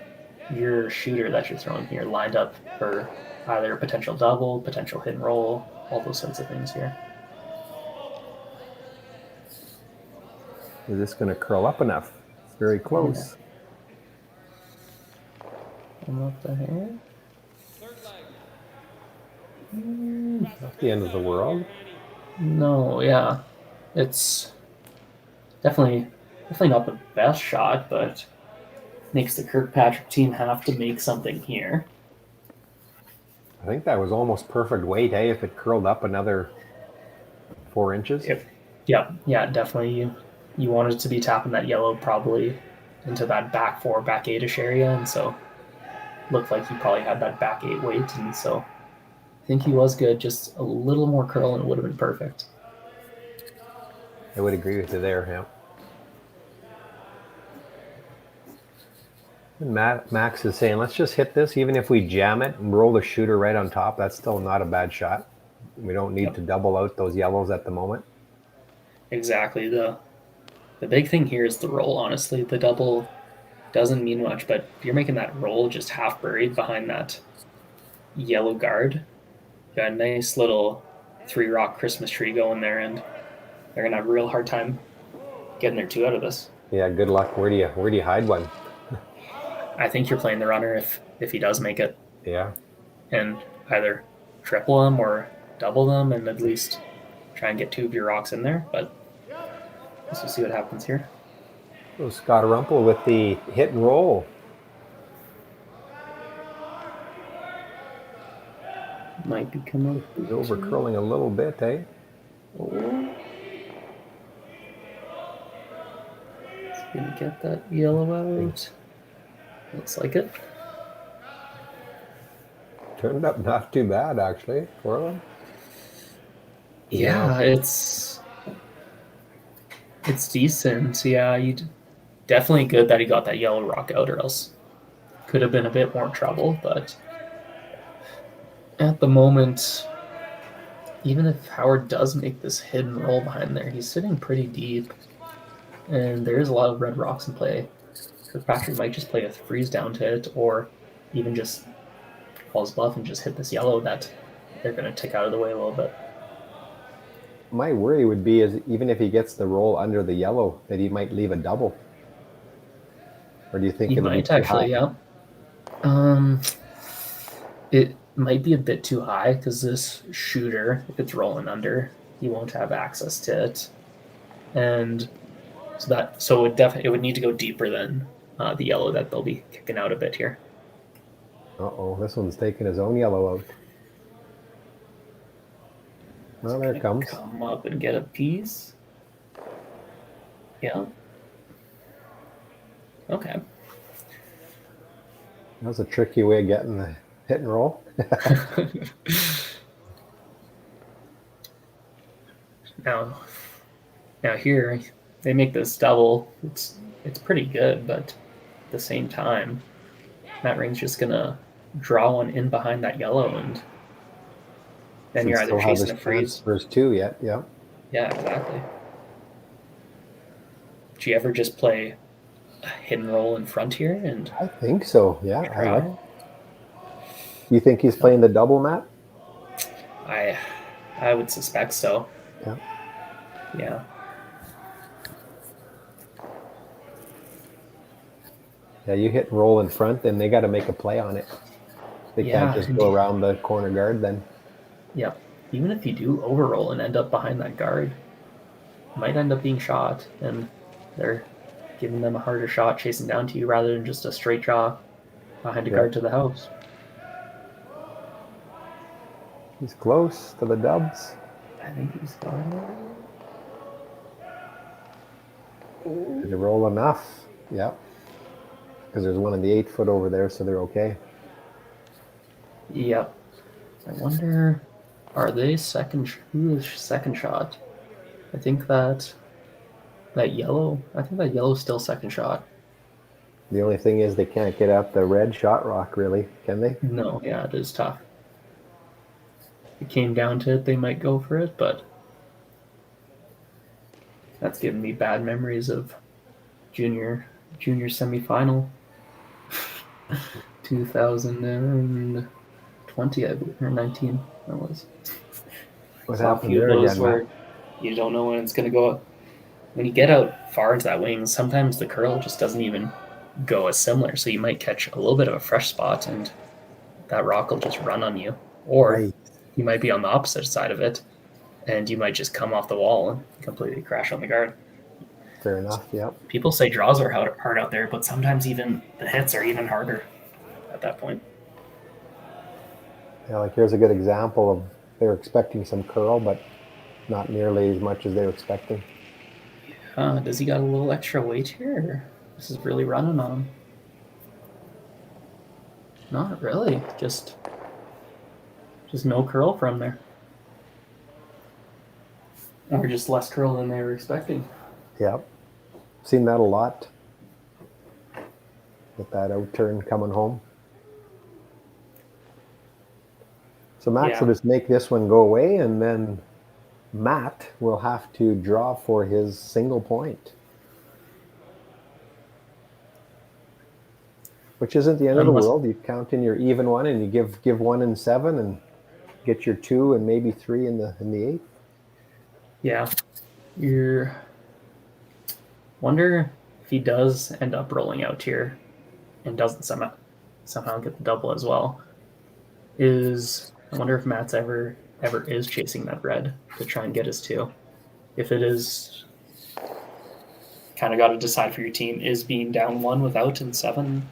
your shooter that you're throwing here lined up for either a potential double, potential hit and roll, all those sorts of things here. Is this going to curl up enough? It's very close. And what the heck? Not the end of the world. No, yeah. It's definitely not the best shot, but makes the Kirkpatrick team have to make something here. I think that was almost perfect weight, eh? If it curled up another 4 inches. Yeah, definitely. You wanted it to be tapping that yellow probably into that back 4, back 8-ish area, and so looked like he probably had that back 8 weight, and so I think he was good. Just a little more curl and it would have been perfect. I would agree with you there, yeah. And Max is saying, let's just hit this. Even if we jam it and roll the shooter right on top, that's still not a bad shot. We don't need to double out those yellows at the moment. Exactly. The big thing here is the roll, honestly. The double doesn't mean much, but if you're making that roll just half buried behind that yellow guard, you got a nice little 3-rock Christmas tree going there, and they're going to have a real hard time getting their 2 out of this. Yeah, good luck. Where do you hide one? I think you're playing the runner if he does make it. Yeah. And either triple them or double them and at least try and get 2 of your rocks in there. But let's see what happens here. So Scott Rumpel with the hit and roll. Might be coming. He's over curling a little bit, eh? Oh. It's gonna get that yellow out. Looks like it. Turned up not too bad, actually, for them. Yeah, it's decent. Yeah, definitely good that he got that yellow rock out, or else could have been a bit more trouble. But at the moment, even if Howard does make this hidden roll behind there, he's sitting pretty deep, and there is a lot of red rocks in play. Kirkpatrick might just play a freeze down to it, or even just call his bluff and just hit this yellow that they're going to tick out of the way a little bit. My worry would be is even if he gets the roll under the yellow, that he might leave a double. Or do you think he might actually? Yeah. It might be a bit too high because this shooter, if it's rolling under, he won't have access to it, and so it would need to go deeper than the yellow that they'll be kicking out a bit here. This one's taking his own yellow out. Well, there it comes. Come up and get a piece. Yeah. Okay. That was a tricky way of getting the hit and roll. Now here they make this double. It's pretty good, but at the same time, Matt Ring's just gonna draw one in behind that yellow, and then you're either chasing a freeze. There's 2 yet, yeah. Yeah, exactly. Do you ever just play a hidden roll in front here? And I think so, yeah. You think he's playing the double, Matt? I would suspect so. Yeah. Yeah. Yeah, you hit and roll in front, then they got to make a play on it. They can't just go around the corner guard then. Yep. Even if you do overroll and end up behind that guard, it might end up being shot, and they're giving them a harder shot chasing down to you rather than just a straight draw behind a guard to the house. He's close to the dubs. I think he's gone there. Did he roll enough? Yeah. Because there's one in the 8-foot over there, so they're okay. Yep. I wonder, are they who's second shot? I think that yellow's still second shot. The only thing is they can't get out the red shot rock, really, can they? No, yeah, it is tough. If it came down to it, they might go for it, but That's giving me bad memories of junior semifinal 2020, I believe, or 19 that was. What Saw a happened few there of those again, where Matt? you don't know when it's going to go. When you get out far into that wing, sometimes the curl just doesn't even go as similar. So you might catch a little bit of a fresh spot and that rock will just run on you. Or Right. you might be on the opposite side of it and you might just come off the wall and completely crash on the guard. Fair enough. Yep. People say draws are hard out there, but sometimes even the hits are even harder at that point. Yeah, like here's a good example of they're expecting some curl, but not nearly as much as they were expecting. Does he got a little extra weight here? Or this is really running on him. Not really. Just no curl from there. Or just less curl than they were expecting. Yep. Seen that a lot. With that out turn coming home. So Max will just make this one go away, and then Matt will have to draw for his single point. Which isn't the end of the world. You count in your even one and you give 1 and 7 and get your 2 and maybe 3 in the 8th. Yeah. Wonder if he does end up rolling out here and doesn't somehow get the double as well. I wonder if Matt's ever is chasing that red to try and get his 2. If it is, kind of got to decide for your team, is being down 1 without in 7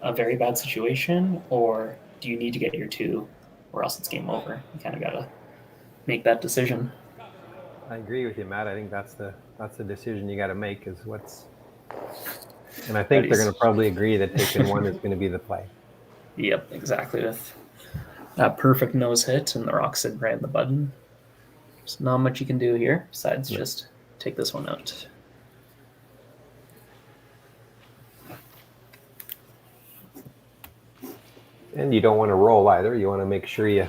a very bad situation, or do you need to get your 2 or else it's game over? You kind of got to make that decision. I agree with you, Matt. I think that's the decision you got to make is what's, and I think they're going to probably agree that taking 1 is going to be the play. Yep, exactly. With that perfect nose hit and the rock sitting right in the button, there's not much you can do here besides just take this one out. And you don't want to roll either. You want to make sure you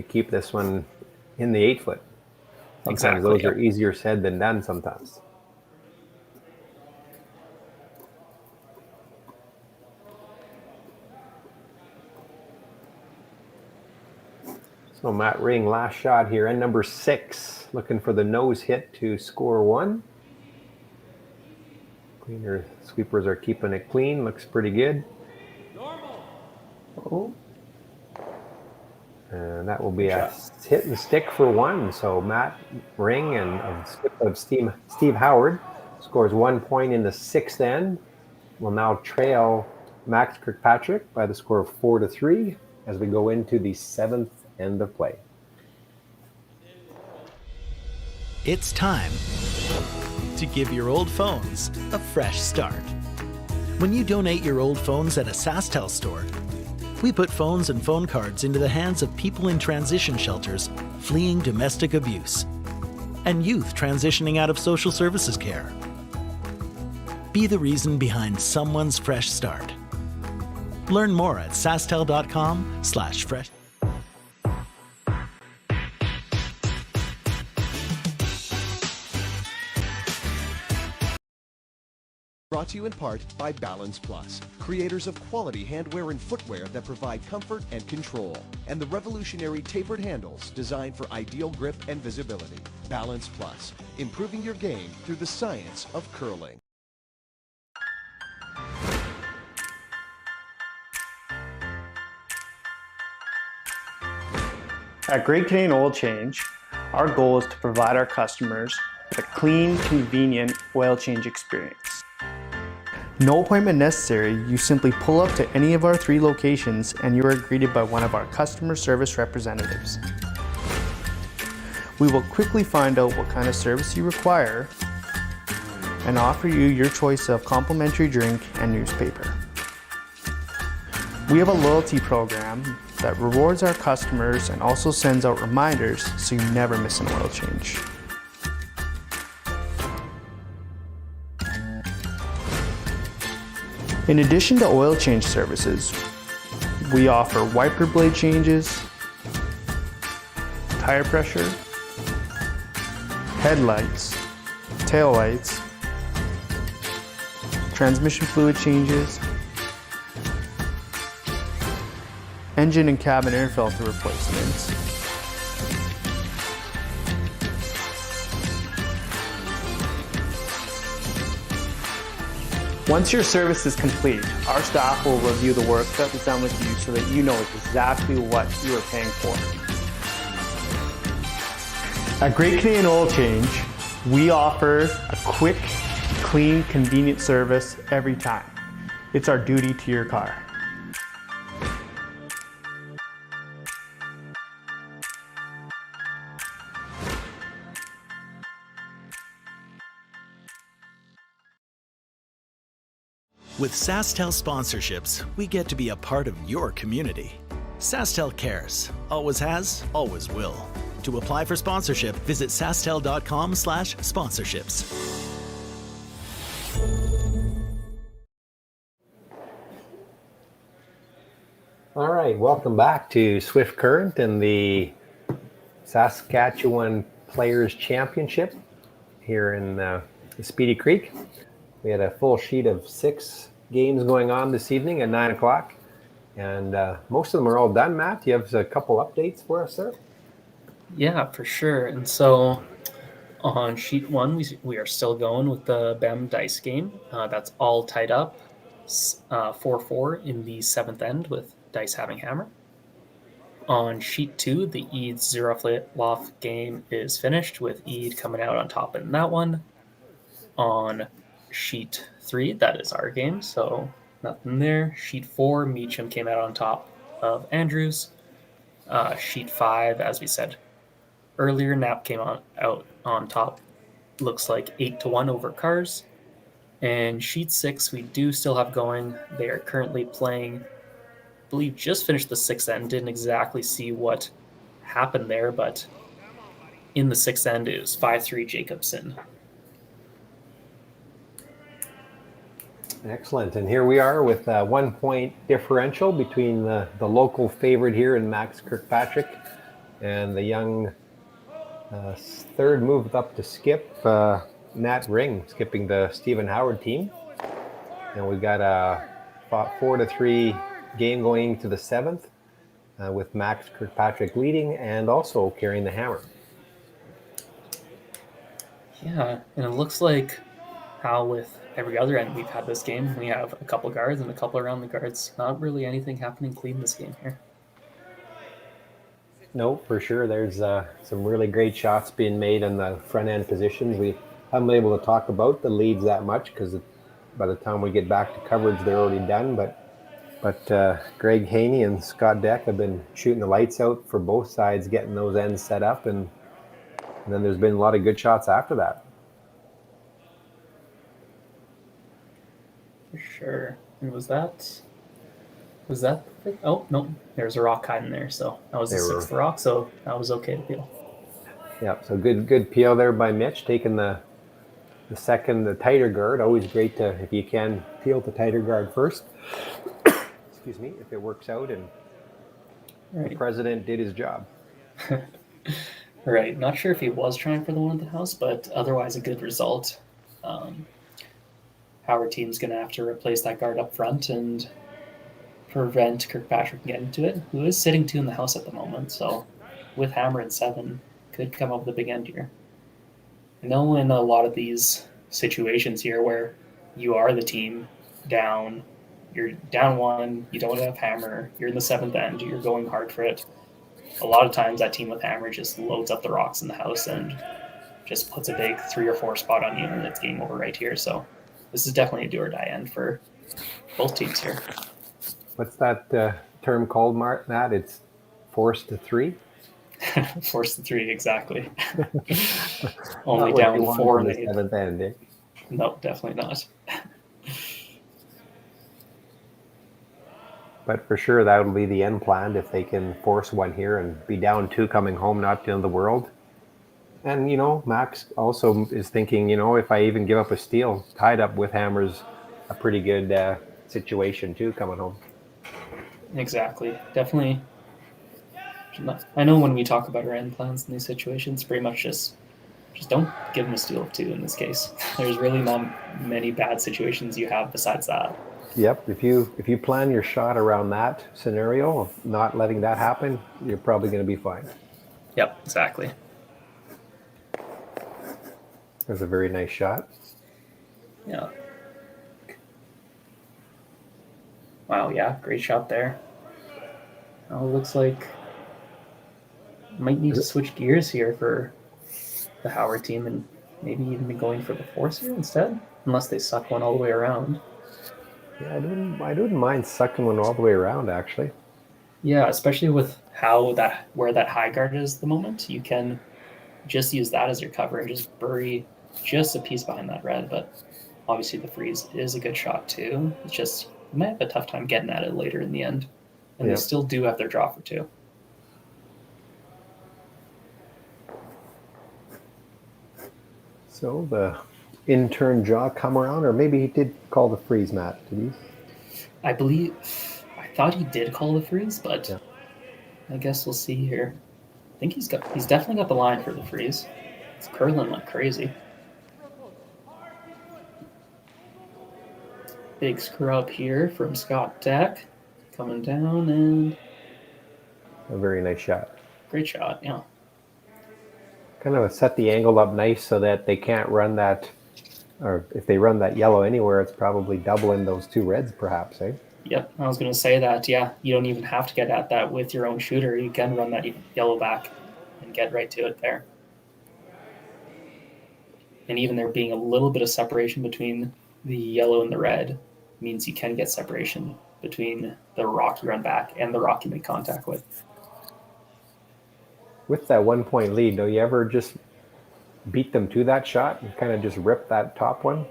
keep this one in the 8-foot. Sometimes those are easier said than done sometimes. So Matt Ring, last shot here, and number 6, looking for the nose hit to score 1. Cleaner sweepers are keeping it clean. Looks pretty good. Oh. And that will be a hit and stick for 1. So Matt Ring of Steve Howard scores 1 point in the 6th end. Will now trail Max Kirkpatrick by the score of 4-3 as we go into the 7th end of play. It's time to give your old phones a fresh start. When you donate your old phones at a SaskTel store, we put phones and phone cards into the hands of people in transition shelters fleeing domestic abuse and youth transitioning out of social services care. Be the reason behind someone's fresh start. Learn more at SaskTel.com/fresh. Brought to you in part by Balance Plus, creators of quality handwear and footwear that provide comfort and control, and the revolutionary tapered handles designed for ideal grip and visibility. Balance Plus, improving your game through the science of curling. At Great Canadian Oil Change, our goal is to provide our customers with a clean, convenient oil change experience. No appointment necessary, you simply pull up to any of our 3 locations and you are greeted by one of our customer service representatives. We will quickly find out what kind of service you require and offer you your choice of complimentary drink and newspaper. We have a loyalty program that rewards our customers and also sends out reminders so you never miss an oil change. In addition to oil change services, we offer wiper blade changes, tire pressure, headlights, taillights, transmission fluid changes, engine and cabin air filter replacements, once your service is complete, our staff will review the work that was done with you so that you know exactly what you are paying for. At Great Canadian Oil Change, we offer a quick, clean, convenient service every time. It's our duty to your car. With SaskTel sponsorships, we get to be a part of your community. SaskTel cares, always has, always will. To apply for sponsorship, visit sastel.com/sponsorships. All right, welcome back to Swift Current and the Saskatchewan Players Championship here in Speedy Creek. We had a full sheet of 6 games going on this evening at 9 o'clock, and most of them are all done. Matt, do you have a couple updates for us, sir? Yeah, for sure. And so on sheet 1, we are still going with the BEM dice game. That's all tied up 4-4 in the 7th end with dice having hammer. On sheet 2, the Eid Zeraflof game is finished with Eid coming out on top in that one. On sheet 3, that is our game, so nothing there. Sheet 4, Meacham came out on top of Andrews. Sheet 5, as we said earlier, Knapp came out on top. Looks like 8-1 over Cars. And sheet 6, we do still have going. They are currently playing, I believe, just finished the 6th end. Didn't exactly see what happened there, but in the 6th end, it was 5-3 Jacobson. Excellent. And here we are with a 1-point differential between the local favorite here in Max Kirkpatrick and the young third moved up to skip, Nat Ring, skipping the Stephen Howard team. And we've got a 4-3 game going into the 7th with Max Kirkpatrick leading and also carrying the hammer. Yeah, and it looks like how with every other end we've had this game, we have a couple guards and a couple around the guards. Not really anything happening clean this game here. No, for sure. There's some really great shots being made in the front end positions. We haven't been able to talk about the leads that much because by the time we get back to coverage, they're already done. But Greg Haney and Scott Deck have been shooting the lights out for both sides, getting those ends set up, and then there's been a lot of good shots after that. For sure. And was that oh no, there's a rock hiding there, so that was the 6th rock, so that was okay to peel. Yeah, so good peel there by Mitch, taking the tighter guard. Always great to, if you can, peel the tighter guard first. Excuse me, if it works out, and the president did his job. Right, not sure if he was trying for the one at the house, but otherwise a good result. Our team's going to have to replace that guard up front and prevent Kirkpatrick getting to it, who is sitting 2 in the house at the moment. So with hammer and 7, could come up with a big end here. I know in a lot of these situations here where you are the team down, you're down 1, you don't have hammer, you're in the 7th end, you're going hard for it. A lot of times that team with hammer just loads up the rocks in the house and just puts a big 3 or 4 spot on you, and it's game over right here. So this is definitely a do or die end for both teams here. What's that term called, Matt? It's forced to 3? Forced to 3, exactly. Only down 4 in the 7th end, eh? No, definitely not. But for sure, that will be the end plan if they can force one here and be down 2 coming home, not the end of the world. And, Max also is thinking, if I even give up a steal, tied up with hammers, a pretty good situation too coming home. Exactly. Definitely. I know when we talk about our end plans in these situations, pretty much just just don't give him a steal of 2 in this case. There's really not many bad situations you have besides that. Yep. If you plan your shot around that scenario of not letting that happen, you're probably going to be fine. Yep, exactly. There's a very nice shot. Yeah. Wow, yeah, great shot there. Oh, looks like might need to switch gears here for the Howard team and maybe even be going for the force here instead, unless they suck one all the way around. Yeah, I wouldn't mind sucking one all the way around, actually. Yeah, especially with where that high guard is at the moment, you can just use that as your cover and just bury just a piece behind that red. But obviously the freeze is a good shot too. It's just you might have a tough time getting at it later in the end, and they still do have their draw for 2. So the intern jaw come around, or maybe he did call the freeze, Matt. Did he? I thought he did call the freeze, but I guess we'll see here. I think he's definitely got the line for the freeze. It's curling like crazy. Big screw up here from Scott Deck, coming down, and A very nice shot. great shot, yeah. Kind of set the angle up nice so that they can't run that, or if they run that yellow anywhere, it's probably doubling those 2 reds perhaps, eh? Yep, I was going to say that, yeah. You don't even have to get at that with your own shooter. You can run that yellow back and get right to it there. And even there being a little bit of separation between the yellow and the red means you can get separation between the rock you run back and the rock you make contact with. With that 1-point lead, do you ever just beat them to that shot and kind of just rip that top one?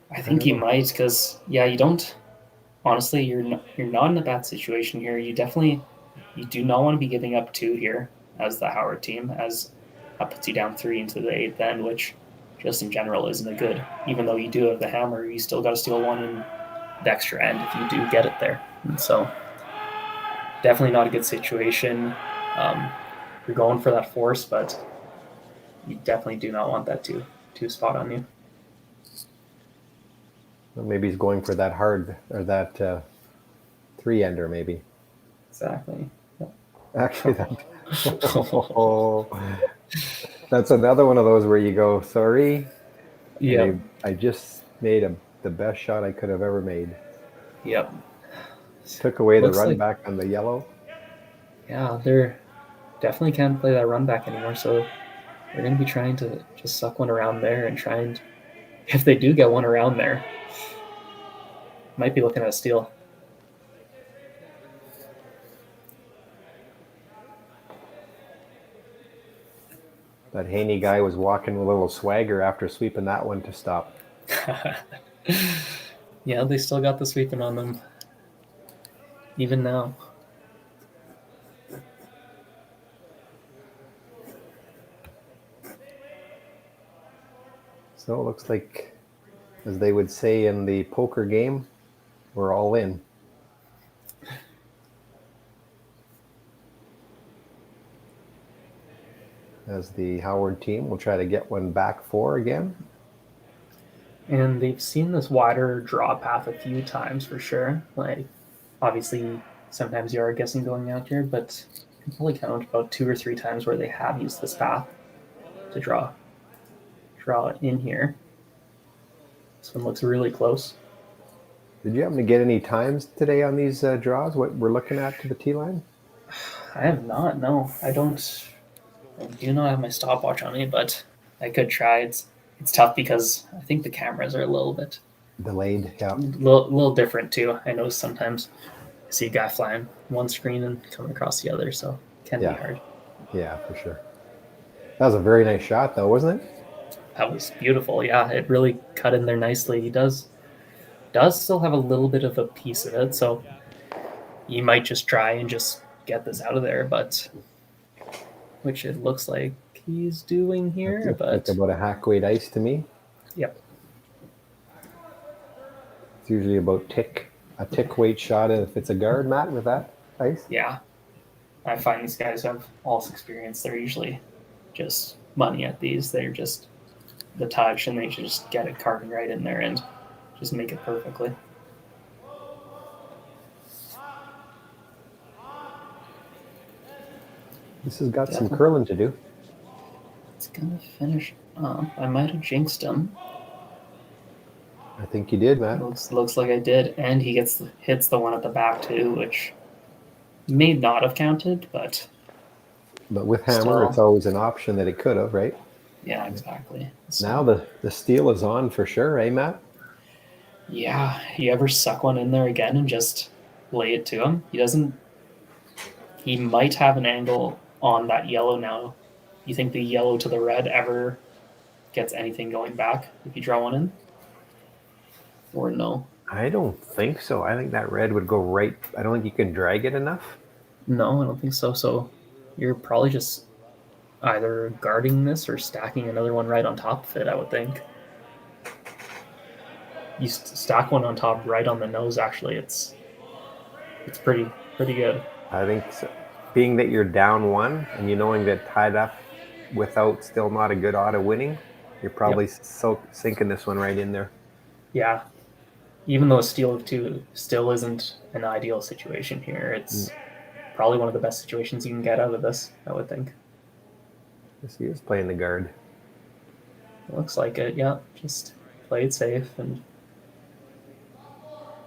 I think you might, because you don't. Honestly, you're not in a bad situation here. You do not want to be giving up 2 here as the Howard team, as that puts you down 3 into the 8th end, which just in general isn't a good. Even though you do have the hammer, you still got to steal 1 in the extra end if you do get it there. And so definitely not a good situation. You're going for that force, but you definitely do not want that 2 spot on you. Well, maybe he's going for that hard, or that 3-ender maybe. Exactly. Yep. Actually, that's another one of those where you go, sorry. Yeah. I just made the best shot I could have ever made. Yep. Took away the Looks run like- back on the yellow. Yeah, they're definitely can't play that run back anymore, so they're going to be trying to just suck one around there and try and, if they do get one around there, might be looking at a steal. That Haney guy was walking with a little swagger after sweeping that one to stop. Yeah, they still got the sweeping on them, even now. So it looks like, as they would say in the poker game, we're all in. As the Howard team will try to get one back 4 again. And they've seen this wider draw path a few times for sure. Like, obviously, sometimes you are guessing going out here, but you can probably count about 2 or 3 times where they have used this path to draw in here. This one looks really close. Did you happen to get any times today on these draws? What we're looking at to the tee line? I have not. No, I don't. I do not have my stopwatch on me, but I could try. It's tough because I think the cameras are a little bit Delayed, yeah. little different too. I know sometimes I see a guy flying one screen and coming across the other, so it can be hard. Yeah, for sure. That was a very nice shot, though, wasn't it? That was beautiful. Yeah, it really cut in there nicely. He does still have a little bit of a piece of it, so you might just try and just get this out of there, but which it looks like he's doing here. It's about a hack weight ice to me. Yep. It's usually about a tick weight shot, and if it's a guard, Matt, with that ice. Yeah. I find these guys have all this experience. They're usually just money at these. They're just the touch, and they should just get it carving right in there and just make it perfectly. This has got some curling to do. It's gonna finish up. I might have jinxed him. I think you did, Matt. Looks like I did, and he hits the one at the back too, which may not have counted, but with hammer, still. it's always an option that it could have, right? Yeah, exactly. So, Now the steal is on for sure, eh, Matt? yeah, you ever suck one in there again and just lay it to him? He might have an angle on that yellow now. You think the yellow to the red ever gets anything going back if you draw one in? Or no? I don't think so. I think that red would go right. I don't think you can drag it enough. No, I don't think so. So you're probably just either guarding this or stacking another one right on top of it, I would think. You stack one on top right on the nose, actually. It's pretty good. I think so. Being that you're down one and you knowing that tied up without still not a good odd of winning, you're probably sinking this one right in there. Yeah. Even though a steal of two still isn't an ideal situation here, it's probably one of the best situations you can get out of this, I would think. He is playing the guard. Looks like it, yeah. Just play it safe and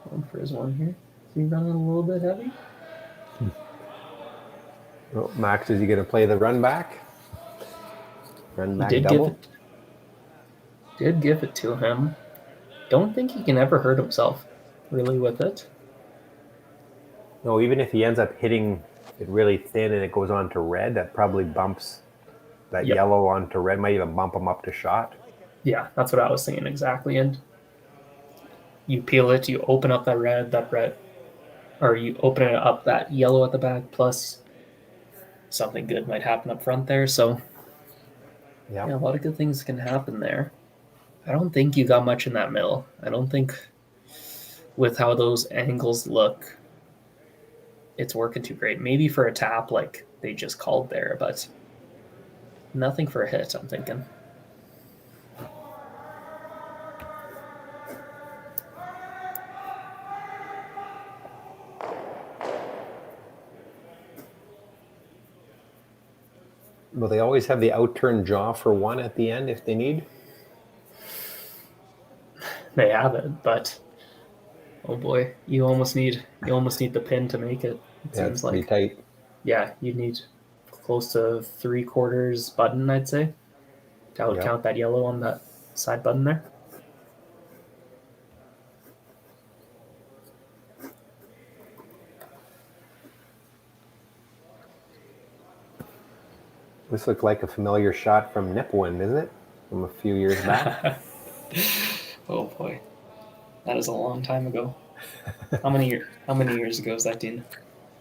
going for his one here. Is he running a little bit heavy? Oh, Max, is he going to play the run back? Run back double? Did give it to him. Don't think he can ever hurt himself really with it. No, even if he ends up hitting it really thin and it goes on to red, that probably bumps that yellow onto red, might even bump him up to shot. Yeah, that's what I was thinking exactly. And you peel it, you open up that red, or you open it up that yellow at the back, plus something good might happen up front there. So yeah, a lot of good things can happen there. I don't think you got much in that middle. I don't think with how those angles look, it's working too great. Maybe for a tap like they just called there, but nothing for a hit, I'm thinking. Will they always have the out-turn jaw for one at the end if they need? They have it, but oh boy, you almost need the pin to make it. It seems like pretty tight. Yeah, you need close to 3/4 button, I'd say, to count that yellow on that side button there. This looked like a familiar shot from Nipwin, isn't it? From a few years back. Oh boy, that is a long time ago. How many years ago is that, Dean?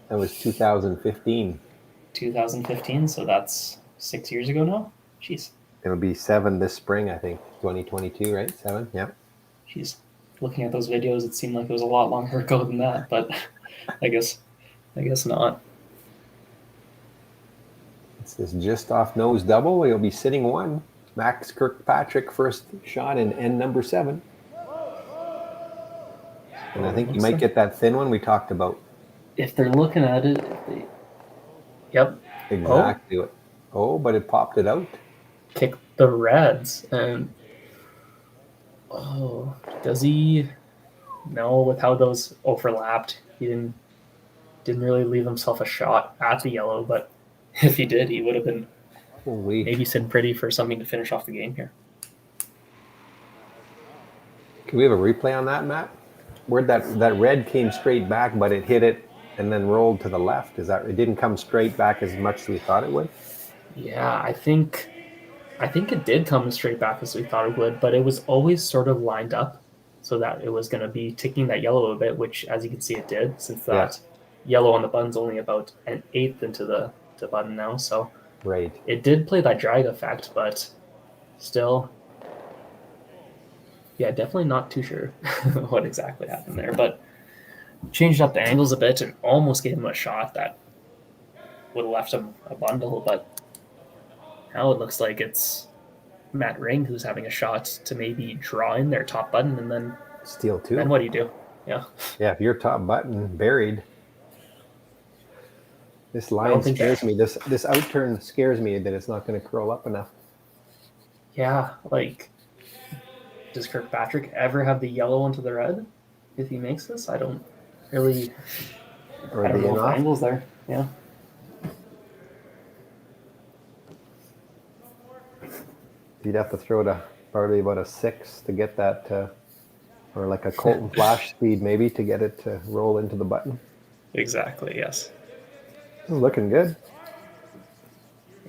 That was 2015. 2015, so that's 6 years ago now? Jeez. It'll be 7 this spring, I think. 2022, right? 7, yeah. Jeez. Looking at those videos, it seemed like it was a lot longer ago than that, but I guess not. It's this just off nose double. He'll be sitting one. Max Kirkpatrick, first shot in end number 7. And I think you might get that thin one we talked about. If they're looking at it, yep. Exactly. Oh, but it popped it out. Kick the reds. And does he? No, with how those overlapped, he didn't really leave himself a shot at the yellow, but if he did, he would have been maybe sitting pretty for something to finish off the game here. Can we have a replay on that, Matt? Where that red came straight back, but it hit it and then rolled to the left. Is that it? Didn't come straight back as much as we thought it would? Yeah, I think it did come straight back as we thought it would, but it was always sort of lined up so that it was going to be ticking that yellow a bit, which, as you can see, it did, since that yellow on the button's only about an eighth into the button now. So right, it did play that drag effect, but still, yeah, definitely not too sure what exactly happened there, but changed up the angles a bit and almost gave him a shot that would have left him a bundle, but Now it looks like it's Matt Ring who's having a shot to maybe draw in their top button, and then Steal two. then what do you do? Yeah. Yeah, if your top button buried. This line don't think scares that- me. This outturn scares me that it's not going to curl up enough. Yeah, like, does Kirkpatrick ever have the yellow onto the red if he makes this? I don't really. Or I don't the know in if off. the angle's there. Yeah. You'd have to throw to probably about a 6 to get that, or like a Colton flash speed maybe to get it to roll into the button. Exactly. Yes. This is looking good.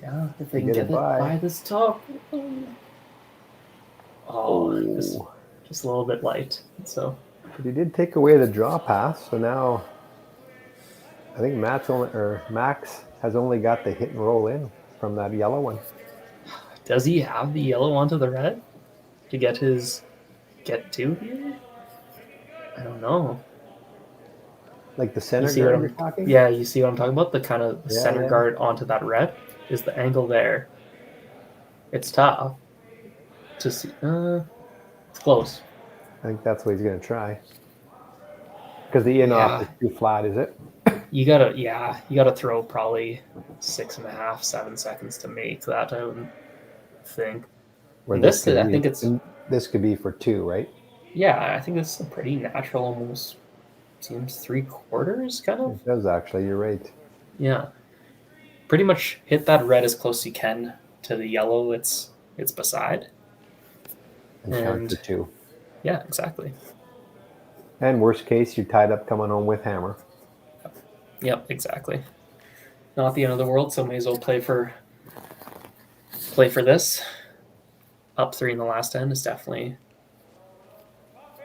Yeah. If they can Get get it it by. by this top. Oh, just a little bit light. So. But he did take away the draw pass, so now I think Max has only got the hit and roll in from that yellow one. Does he have the yellow onto the red to get two here? I don't know. Like the center You see guard what you're I'm talking? Yeah, you see what I'm talking about? The kind of Yeah, center yeah. guard onto that red is the angle there. It's tough to see. It's close. I think that's what he's going to try. Because the in off is too flat, is it? You gotta throw probably 6.5, 7 seconds to make that. I would think. Where And this, could I be- think it's this could be for 2, right? I think it's a pretty natural, almost seems 3/4 kind of. It does actually. You're right. Yeah, pretty much hit that red as close as you can to the yellow. It's beside. And count And- to 2. Yeah, exactly. And worst case, you're tied up coming home with hammer. Yep, exactly. Not the end of the world, so may as well play for this. Up 3 in the last end is definitely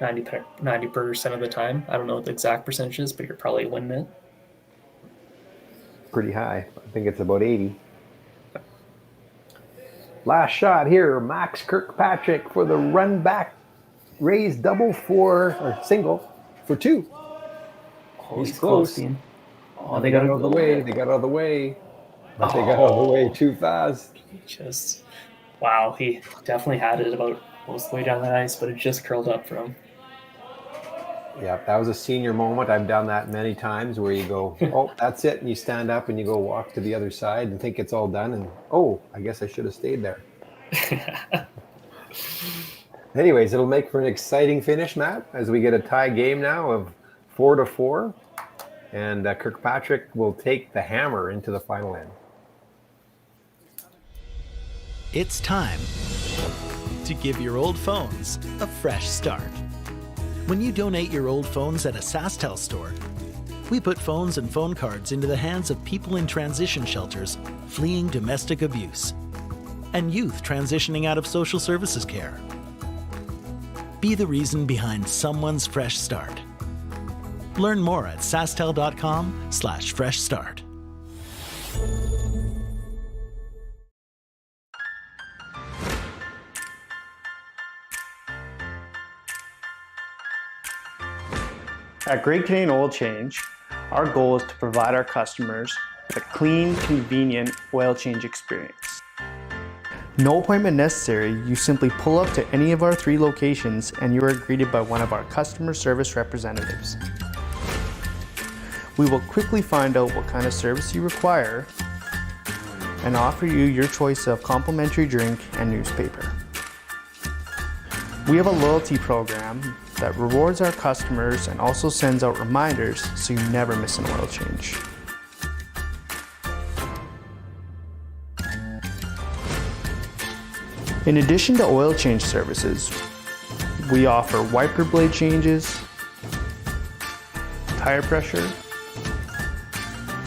90% of the time. I don't know what the exact percentage is, but you're probably winning it. Pretty high. I think it's about 80. Last shot here, Max Kirkpatrick for the run back, raise double or single for 2. Oh, He's close. Dean. Oh, They got out of the way. They got out of the way. But they got out of the way too fast. Just wow, he definitely had it about most of the way down the ice, but it just curled up for him. Yeah, that was a senior moment. I've done that many times where you go, oh, that's it. And you stand up and you go walk to the other side and think it's all done. And, oh, I guess I should have stayed there. Anyways, it'll make for an exciting finish, Matt, as we get a tie game now of 4-4. And Kirkpatrick will take the hammer into the final end. It's time to give your old phones a fresh start. When you donate your old phones at a SaskTel store, we put phones and phone cards into the hands of people in transition shelters fleeing domestic abuse and youth transitioning out of social services care. Be the reason behind someone's fresh start. Learn more at SaskTel.com/fresh start. At Great Canadian Oil Change, our goal is to provide our customers with a clean, convenient oil change experience. No appointment necessary, you simply pull up to any of our 3 locations and you are greeted by one of our customer service representatives. We will quickly find out what kind of service you require and offer you your choice of complimentary drink and newspaper. We have a loyalty program that rewards our customers and also sends out reminders so you never miss an oil change. In addition to oil change services, we offer wiper blade changes, tire pressure,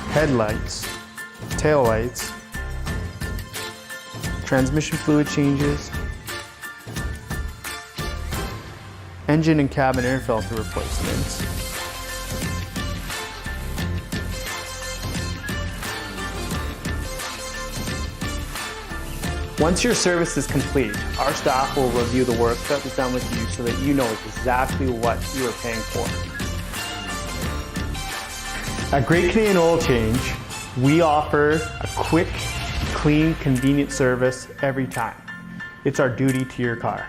headlights, taillights, transmission fluid changes, engine and cabin air filter replacements, once your service is complete, our staff will review the work that was done with you so that you know exactly what you are paying for. At Great Canadian Oil Change, we offer a quick, Clean, convenient service every time. It's our duty to your car.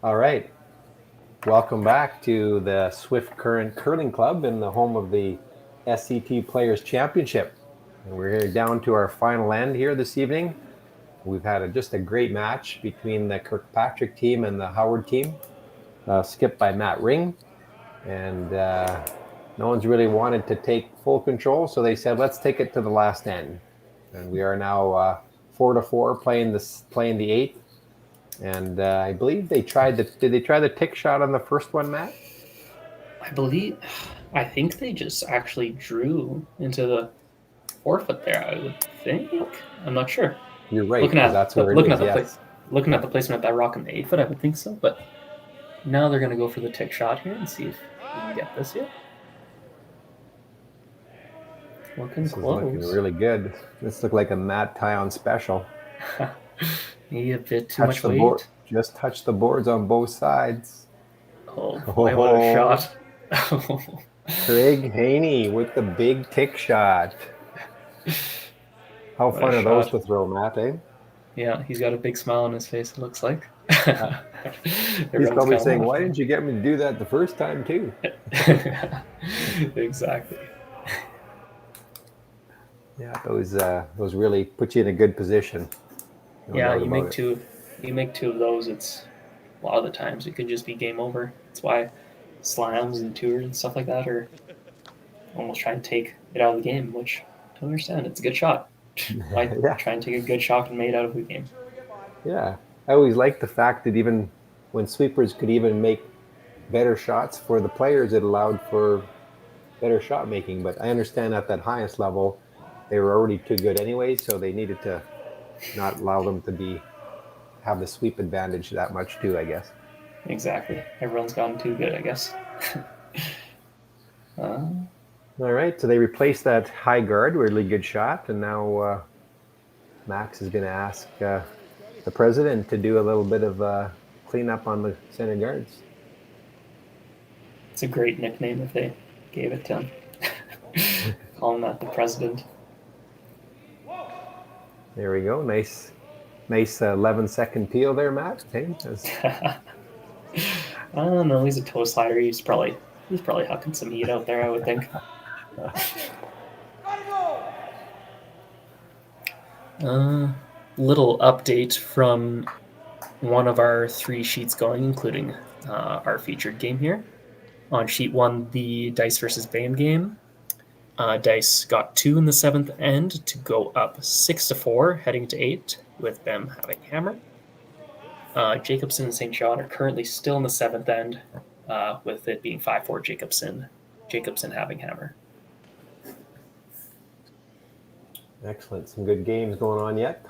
All right. Welcome back to the Swift Current Curling Club in the home of the SCT Players Championship. And we're here down to our final end here this evening. We've had just a great match between the Kirkpatrick team and the Howard team, skipped by Matt Ring. And no one's really wanted to take full control, so they said, let's take it to the last end. And we are now 4-4 playing the eighth. And I believe did they try the tick shot on the first one, Matt? I think they just actually drew into the forfeit there, I would think. I'm not sure. You're right. Looking at yes. Looking at the placement of that rock in the 8 foot, I would think so. But now they're going to go for the tick shot here and see if we can get this here. Looking this close. Is looking really good. This looked like a Matt Tyon special. Maybe a bit too much weight. Just touch the boards on both sides. Oh, boy, what a shot. Craig Haney with the big tick shot. How fun are those to throw, Matt, eh? Yeah, he's got a big smile on his face, it looks like. He's probably saying, why didn't you get me to do that the first time, too? Exactly. Yeah, those really put you in a good position. Yeah, you make two of those, it's a lot of the times it could just be game over. That's why slams and tours and stuff like that are almost trying to take it out of the game, which I don't understand. It's a good shot. Why try and take a good shot and make it out of the game? Yeah, I always liked the fact that even when sweepers could even make better shots for the players, it allowed for better shot making. But I understand at that highest level, they were already too good anyway, so they needed to not allow them to have the sweep advantage that much too, I guess. Exactly. Everyone's gotten too good, I guess. All right, so they replaced that high guard, really good shot, and now Max is going to ask the president to do a little bit of cleanup on the center guards. It's a great nickname if they gave it to him. Call him that, the president. There we go. Nice 11-second peel there, Matt. Hey, I don't know. He's a toe slider. He's probably hucking some heat out there, I would think. Little update from one of our 3 sheets going, including our featured game here. On sheet 1, the Dice versus Bam game. Dice got 2 in the 7th end to go up 6-4, heading to 8, with Bam having hammer. Jacobson and St. John are currently still in the 7th end, with it being 5-4 Jacobson having hammer. Excellent. Some good games going on yet.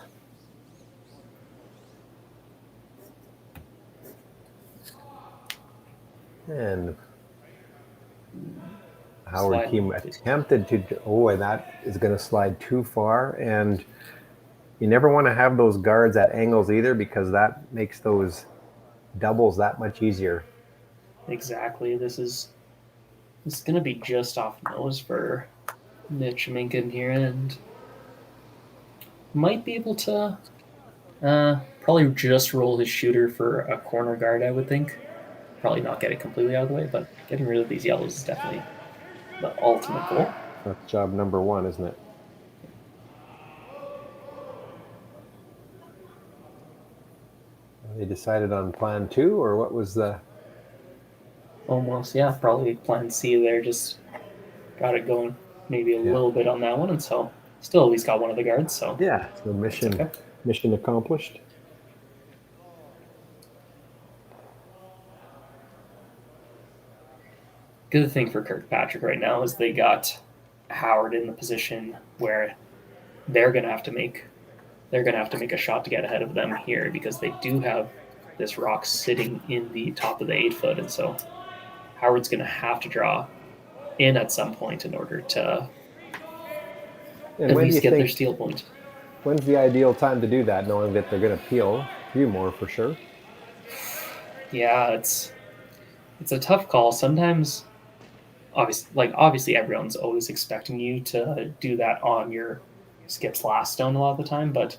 And Howard team attempted to, and that is going to slide too far. And you never want to have those guards at angles either, because that makes those doubles that much easier. Exactly. This is going to be just off nose for Mitch Minkin here, and might be able to probably just roll his shooter for a corner guard, I would think. Probably not get it completely out of the way, but getting rid of these yellows is definitely the ultimate goal. That's job number 1, isn't it? They decided on plan 2, or what was the... Almost, yeah. Probably plan C there. Just got it going maybe a little bit on that one, and so still at least got one of the guards. So yeah, so mission accomplished. Good thing for Kirkpatrick right now is they got Howard in the position where they're gonna have to make a shot to get ahead of them here, because they do have this rock sitting in the top of the 8 foot, and so Howard's gonna have to draw in at some point in order to And at when do you least get their think, steal point. when's the ideal time to do that, knowing that they're going to peel a few more for sure? Yeah, it's a tough call. Sometimes, obviously, everyone's always expecting you to do that on your skips last stone a lot of the time, but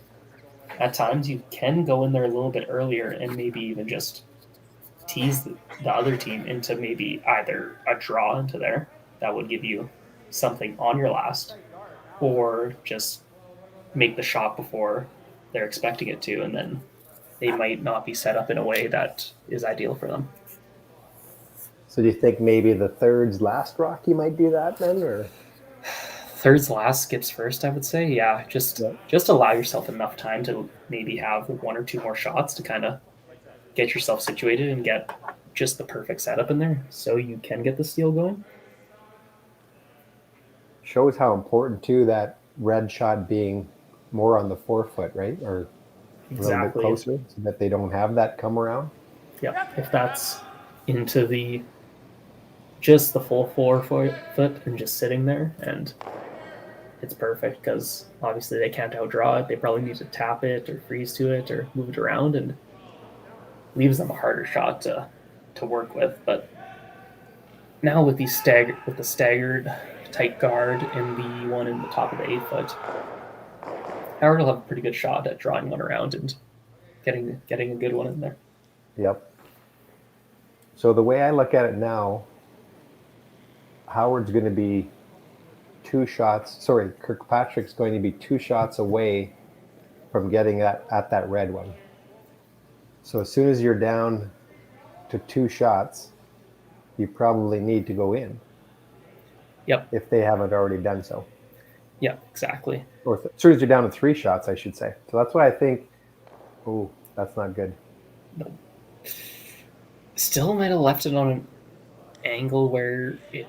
at times you can go in there a little bit earlier and maybe even just tease the other team into maybe either a draw into there that would give you something on your last, or just make the shot before they're expecting it to, and then they might not be set up in a way that is ideal for them. So do you think maybe the third's last rock you might do that then, or? Third's last, skips first, I would say. Yeah, just allow yourself enough time to maybe have one or two more shots to kind of get yourself situated and get just the perfect setup in there so you can get the steal going. Shows how important too that red shot being more on the forefoot, right? Or a little bit closer so that they don't have that come around. Yeah, if that's into the just the full 4 foot and just sitting there, and it's perfect because obviously they can't outdraw it. They probably need to tap it or freeze to it or move it around, and leaves them a harder shot to work with. But now with the staggered tight guard and the one in the top of the 8 foot, Howard will have a pretty good shot at drawing one around and getting a good one in there. Yep. So the way I look at it now, Howard's going to be Kirkpatrick's going to be 2 shots away from getting at that red one. So as soon as you're down to 2 shots, you probably need to go in. Yep. If they haven't already done so. Yeah, exactly. Or as soon as you're down to 3 shots, I should say. So that's why I think, oh, that's not good. No. Still might have left it on an angle where it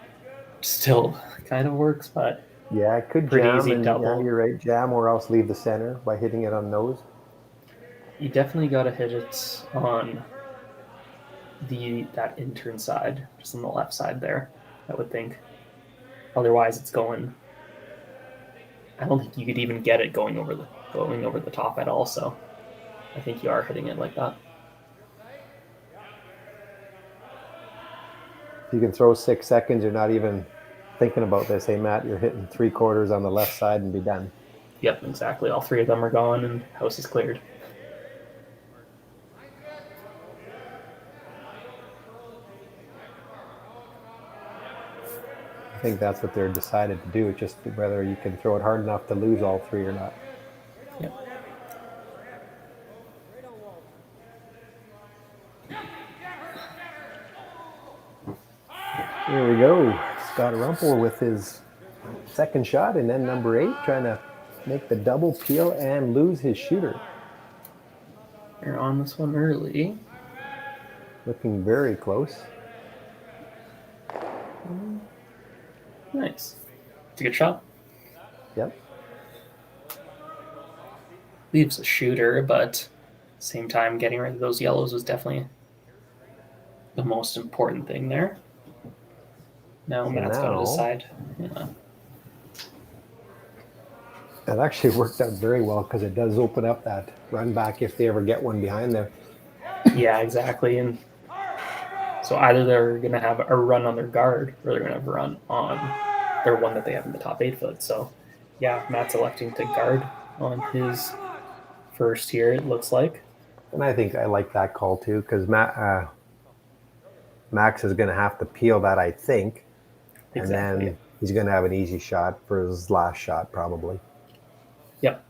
still kind of works, but yeah, it could pretty jam. easy And double. yeah, you're right, jam, or else leave the center by hitting it on nose. You definitely got to hit it on that intern side, just on the left side there, I would think. Otherwise, it's going. I don't think you could even get it going over the top at all. So, I think you are hitting it like that. You can throw 6 seconds. You're not even thinking about this. Hey, Matt, you're hitting 3/4 on the left side and be done. Yep, exactly. All 3 of them are gone and house is cleared. I think that's what they're decided to do. It's just whether you can throw it hard enough to lose all 3 or not. Yep. Here we go. Scott Rumpel with his second shot, and then number 8 trying to make the double peel and lose his shooter. You're on this one early. Looking very close. Nice. It's a good shot. Yep. Leaves a shooter, but at the same time, getting rid of those yellows was definitely the most important thing there. Now Matt's got to decide. Yeah. That actually worked out very well because it does open up that run back if they ever get one behind there. Yeah, exactly. And so either they're going to have a run on their guard or they're going to have a run on their one that they have in the top 8 foot. So, yeah, Matt's electing to guard on his first here, it looks like. And I think I like that call too because Max is going to have to peel that, I think. Exactly. And then he's going to have an easy shot for his last shot, probably. Yep.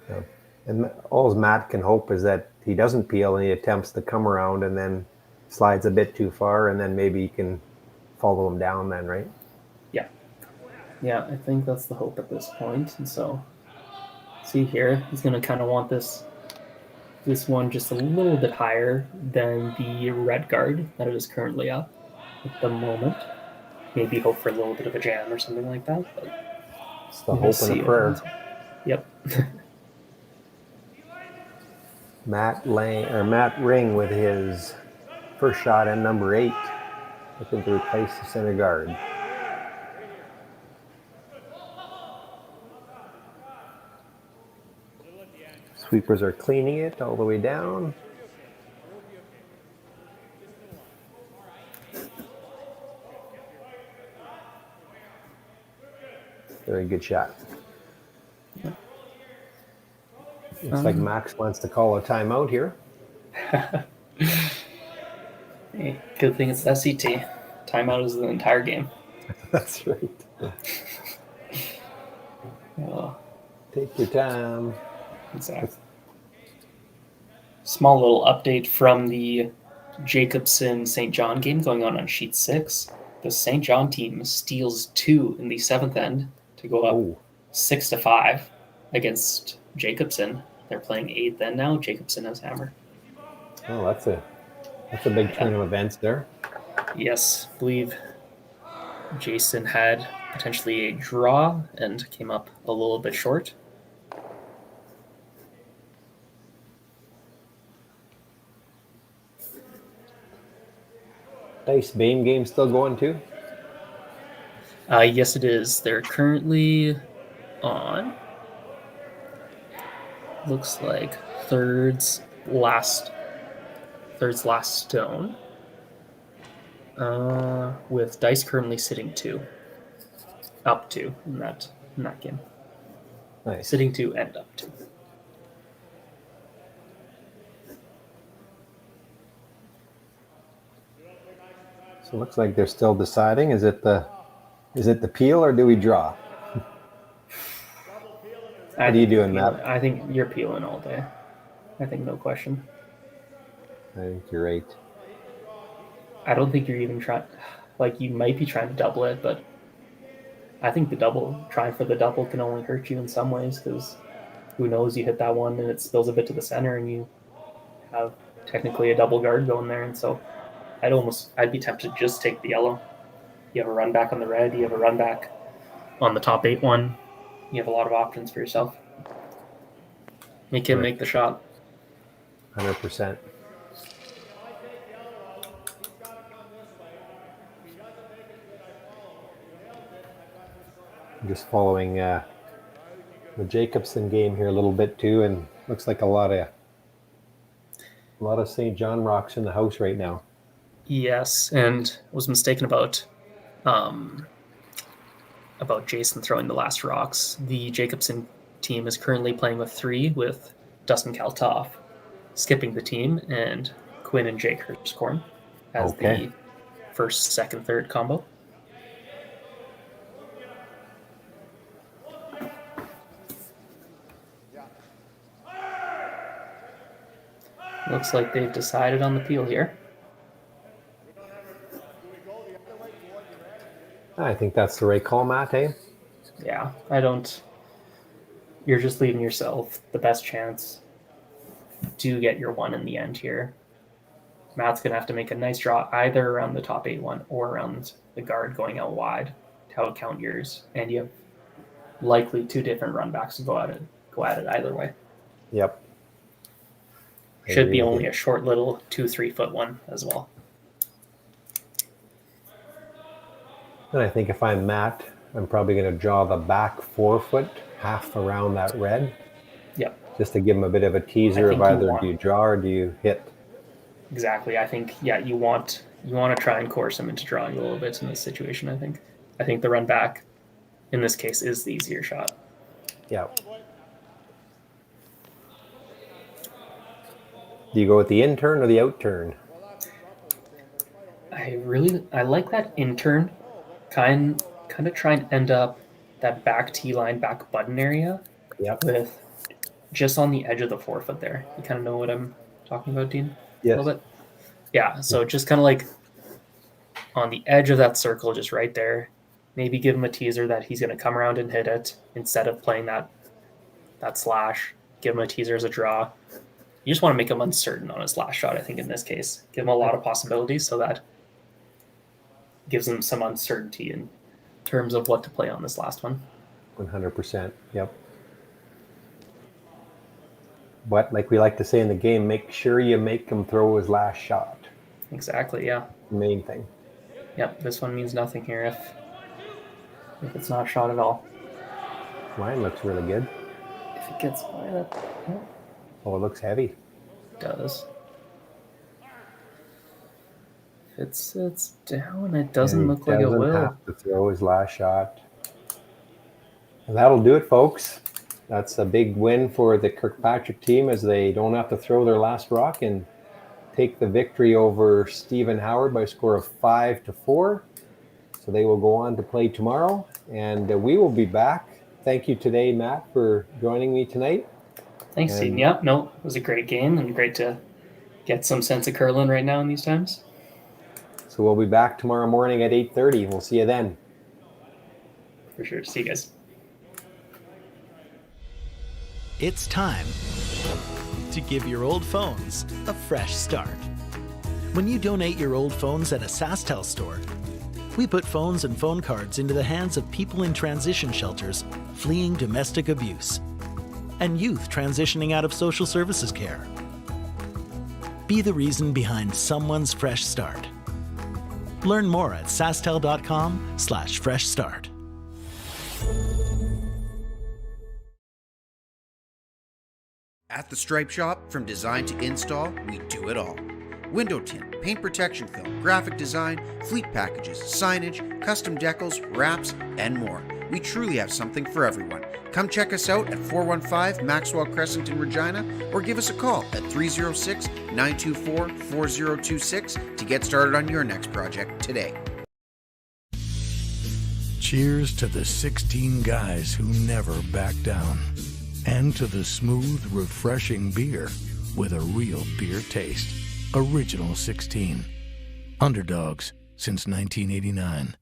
Yeah. And all Matt can hope is that he doesn't peel and he attempts to come around and then slides a bit too far, and then maybe he can follow him down then, right? Yeah. Yeah, I think that's the hope at this point. And so, see here, he's going to kind of want this one just a little bit higher than the red guard that it is currently up at the moment. Maybe hope for a little bit of a jam or something like that. But it's the hope and a prayer. Yep. Matt Ring with his first shot and number 8, looking to replace the center guard. Sweepers are cleaning it all the way down. Very good shot. Looks like Max wants to call a timeout here. Hey, good thing it's SCT. Timeout is the entire game. That's right. Oh, Take your time. exactly. Small little update from the Jacobson St. John game going on sheet 6. The St. John team steals 2 in the 7th end to go up 6-5 against Jacobson. They're playing 8th end now. Jacobson has hammer. Oh, that's a big turn of events there. Yes, I believe Jason had potentially a draw and came up a little bit short. Dice Bame game still going too? Yes, it is. They're currently on, looks like third's last stone, with dice currently sitting up 2 in that game. Nice. Sitting 2 and up 2. So it looks like they're still deciding. Is it the peel or do we draw? What are you doing, Matt? I think you're peeling all day. I think no question. I think you're right. I don't think you're even trying. Like, you might be trying to double it, but I think trying for the double can only hurt you in some ways, because who knows, you hit that one and it spills a bit to the center and you have technically a double guard going there. And so I'd be tempted to just take the yellow. You have a run back on the red, you have a run back on the top 8 one. You have a lot of options for yourself. Make him make the shot. 100%. I'm just following the Jacobson game here a little bit too, and looks like a lot of St. John rocks in the house right now. Yes, and was mistaken about Jason throwing the last rocks. The Jacobson team is currently playing with 3, with Dustin Kaltoff skipping the team and Quinn and Jake Hirschkorn as the first, second, third combo. Looks like they've decided on the peel here. I think that's the right call, Matt, eh? Yeah, you're just leaving yourself the best chance to get your 1 in the end here. Matt's going to have to make a nice draw either around the top 8 one or around the guard going out wide to outcount yours. And you have likely 2 different run backs to go at it either way. Yep. Should be only a short little 2-3 foot one as well. And I think if I'm Matt, I'm probably going to draw the back 4 foot half around that red. Yep. Just to give him a bit of a teaser of either do you draw or do you hit. Exactly. I think, you want to try and coerce him into drawing a little bit in this situation, I think. I think the run back in this case is the easier shot. Yeah. Do you go with the in turn or the out turn? I like that in turn. Kind of try and end up that back T line, back button area. Yep. With just on the edge of the 4 foot there. You kind of know what I'm talking about, Dean? Yes. A little bit? Yeah, so just kind of like on the edge of that circle, just right there. Maybe give him a teaser that he's going to come around and hit it instead of playing that slash. Give him a teaser as a draw. You just want to make him uncertain on his last shot, I think, in this case. Give him a lot of possibilities so that gives him some uncertainty in terms of what to play on this last one. 100%. Yep. But like we like to say in the game, make sure you make him throw his last shot. Exactly, yeah. Main thing. Yep, this one means nothing here if it's not shot at all. Mine looks really good. If it gets by that, Oh, it looks heavy. It does. If it sits down, it doesn't look like it Doesn't will. have to throw his last shot. And that'll do it, folks. That's a big win for the Kirkpatrick team as they don't have to throw their last rock and take the victory over Stephen Howard by a score of 5-4. So they will go on to play tomorrow, and we will be back. Thank you today, Matt, for joining me tonight. Thanks, Steve. Yeah, no, it was a great game and great to get some sense of curling right now in these times. So we'll be back tomorrow morning at 8:30. We'll see you then. For sure. See you guys. It's time to give your old phones a fresh start. When you donate your old phones at a SaskTel store, we put phones and phone cards into the hands of people in transition shelters fleeing domestic abuse and youth transitioning out of social services care. Be the reason behind someone's fresh start. Learn more at SaskTel.com/fresh start. At the Stripe Shop, from design to install, we do it all. Window tint, paint protection film, graphic design, fleet packages, signage, custom decals, wraps, and more. We truly have something for everyone. Come check us out at 415 Maxwell Crescent in Regina or give us a call at 306-924-4026 to get started on your next project today. Cheers to the 16 guys who never back down. And to the smooth, refreshing beer with a real beer taste. Original 16. Underdogs since 1989.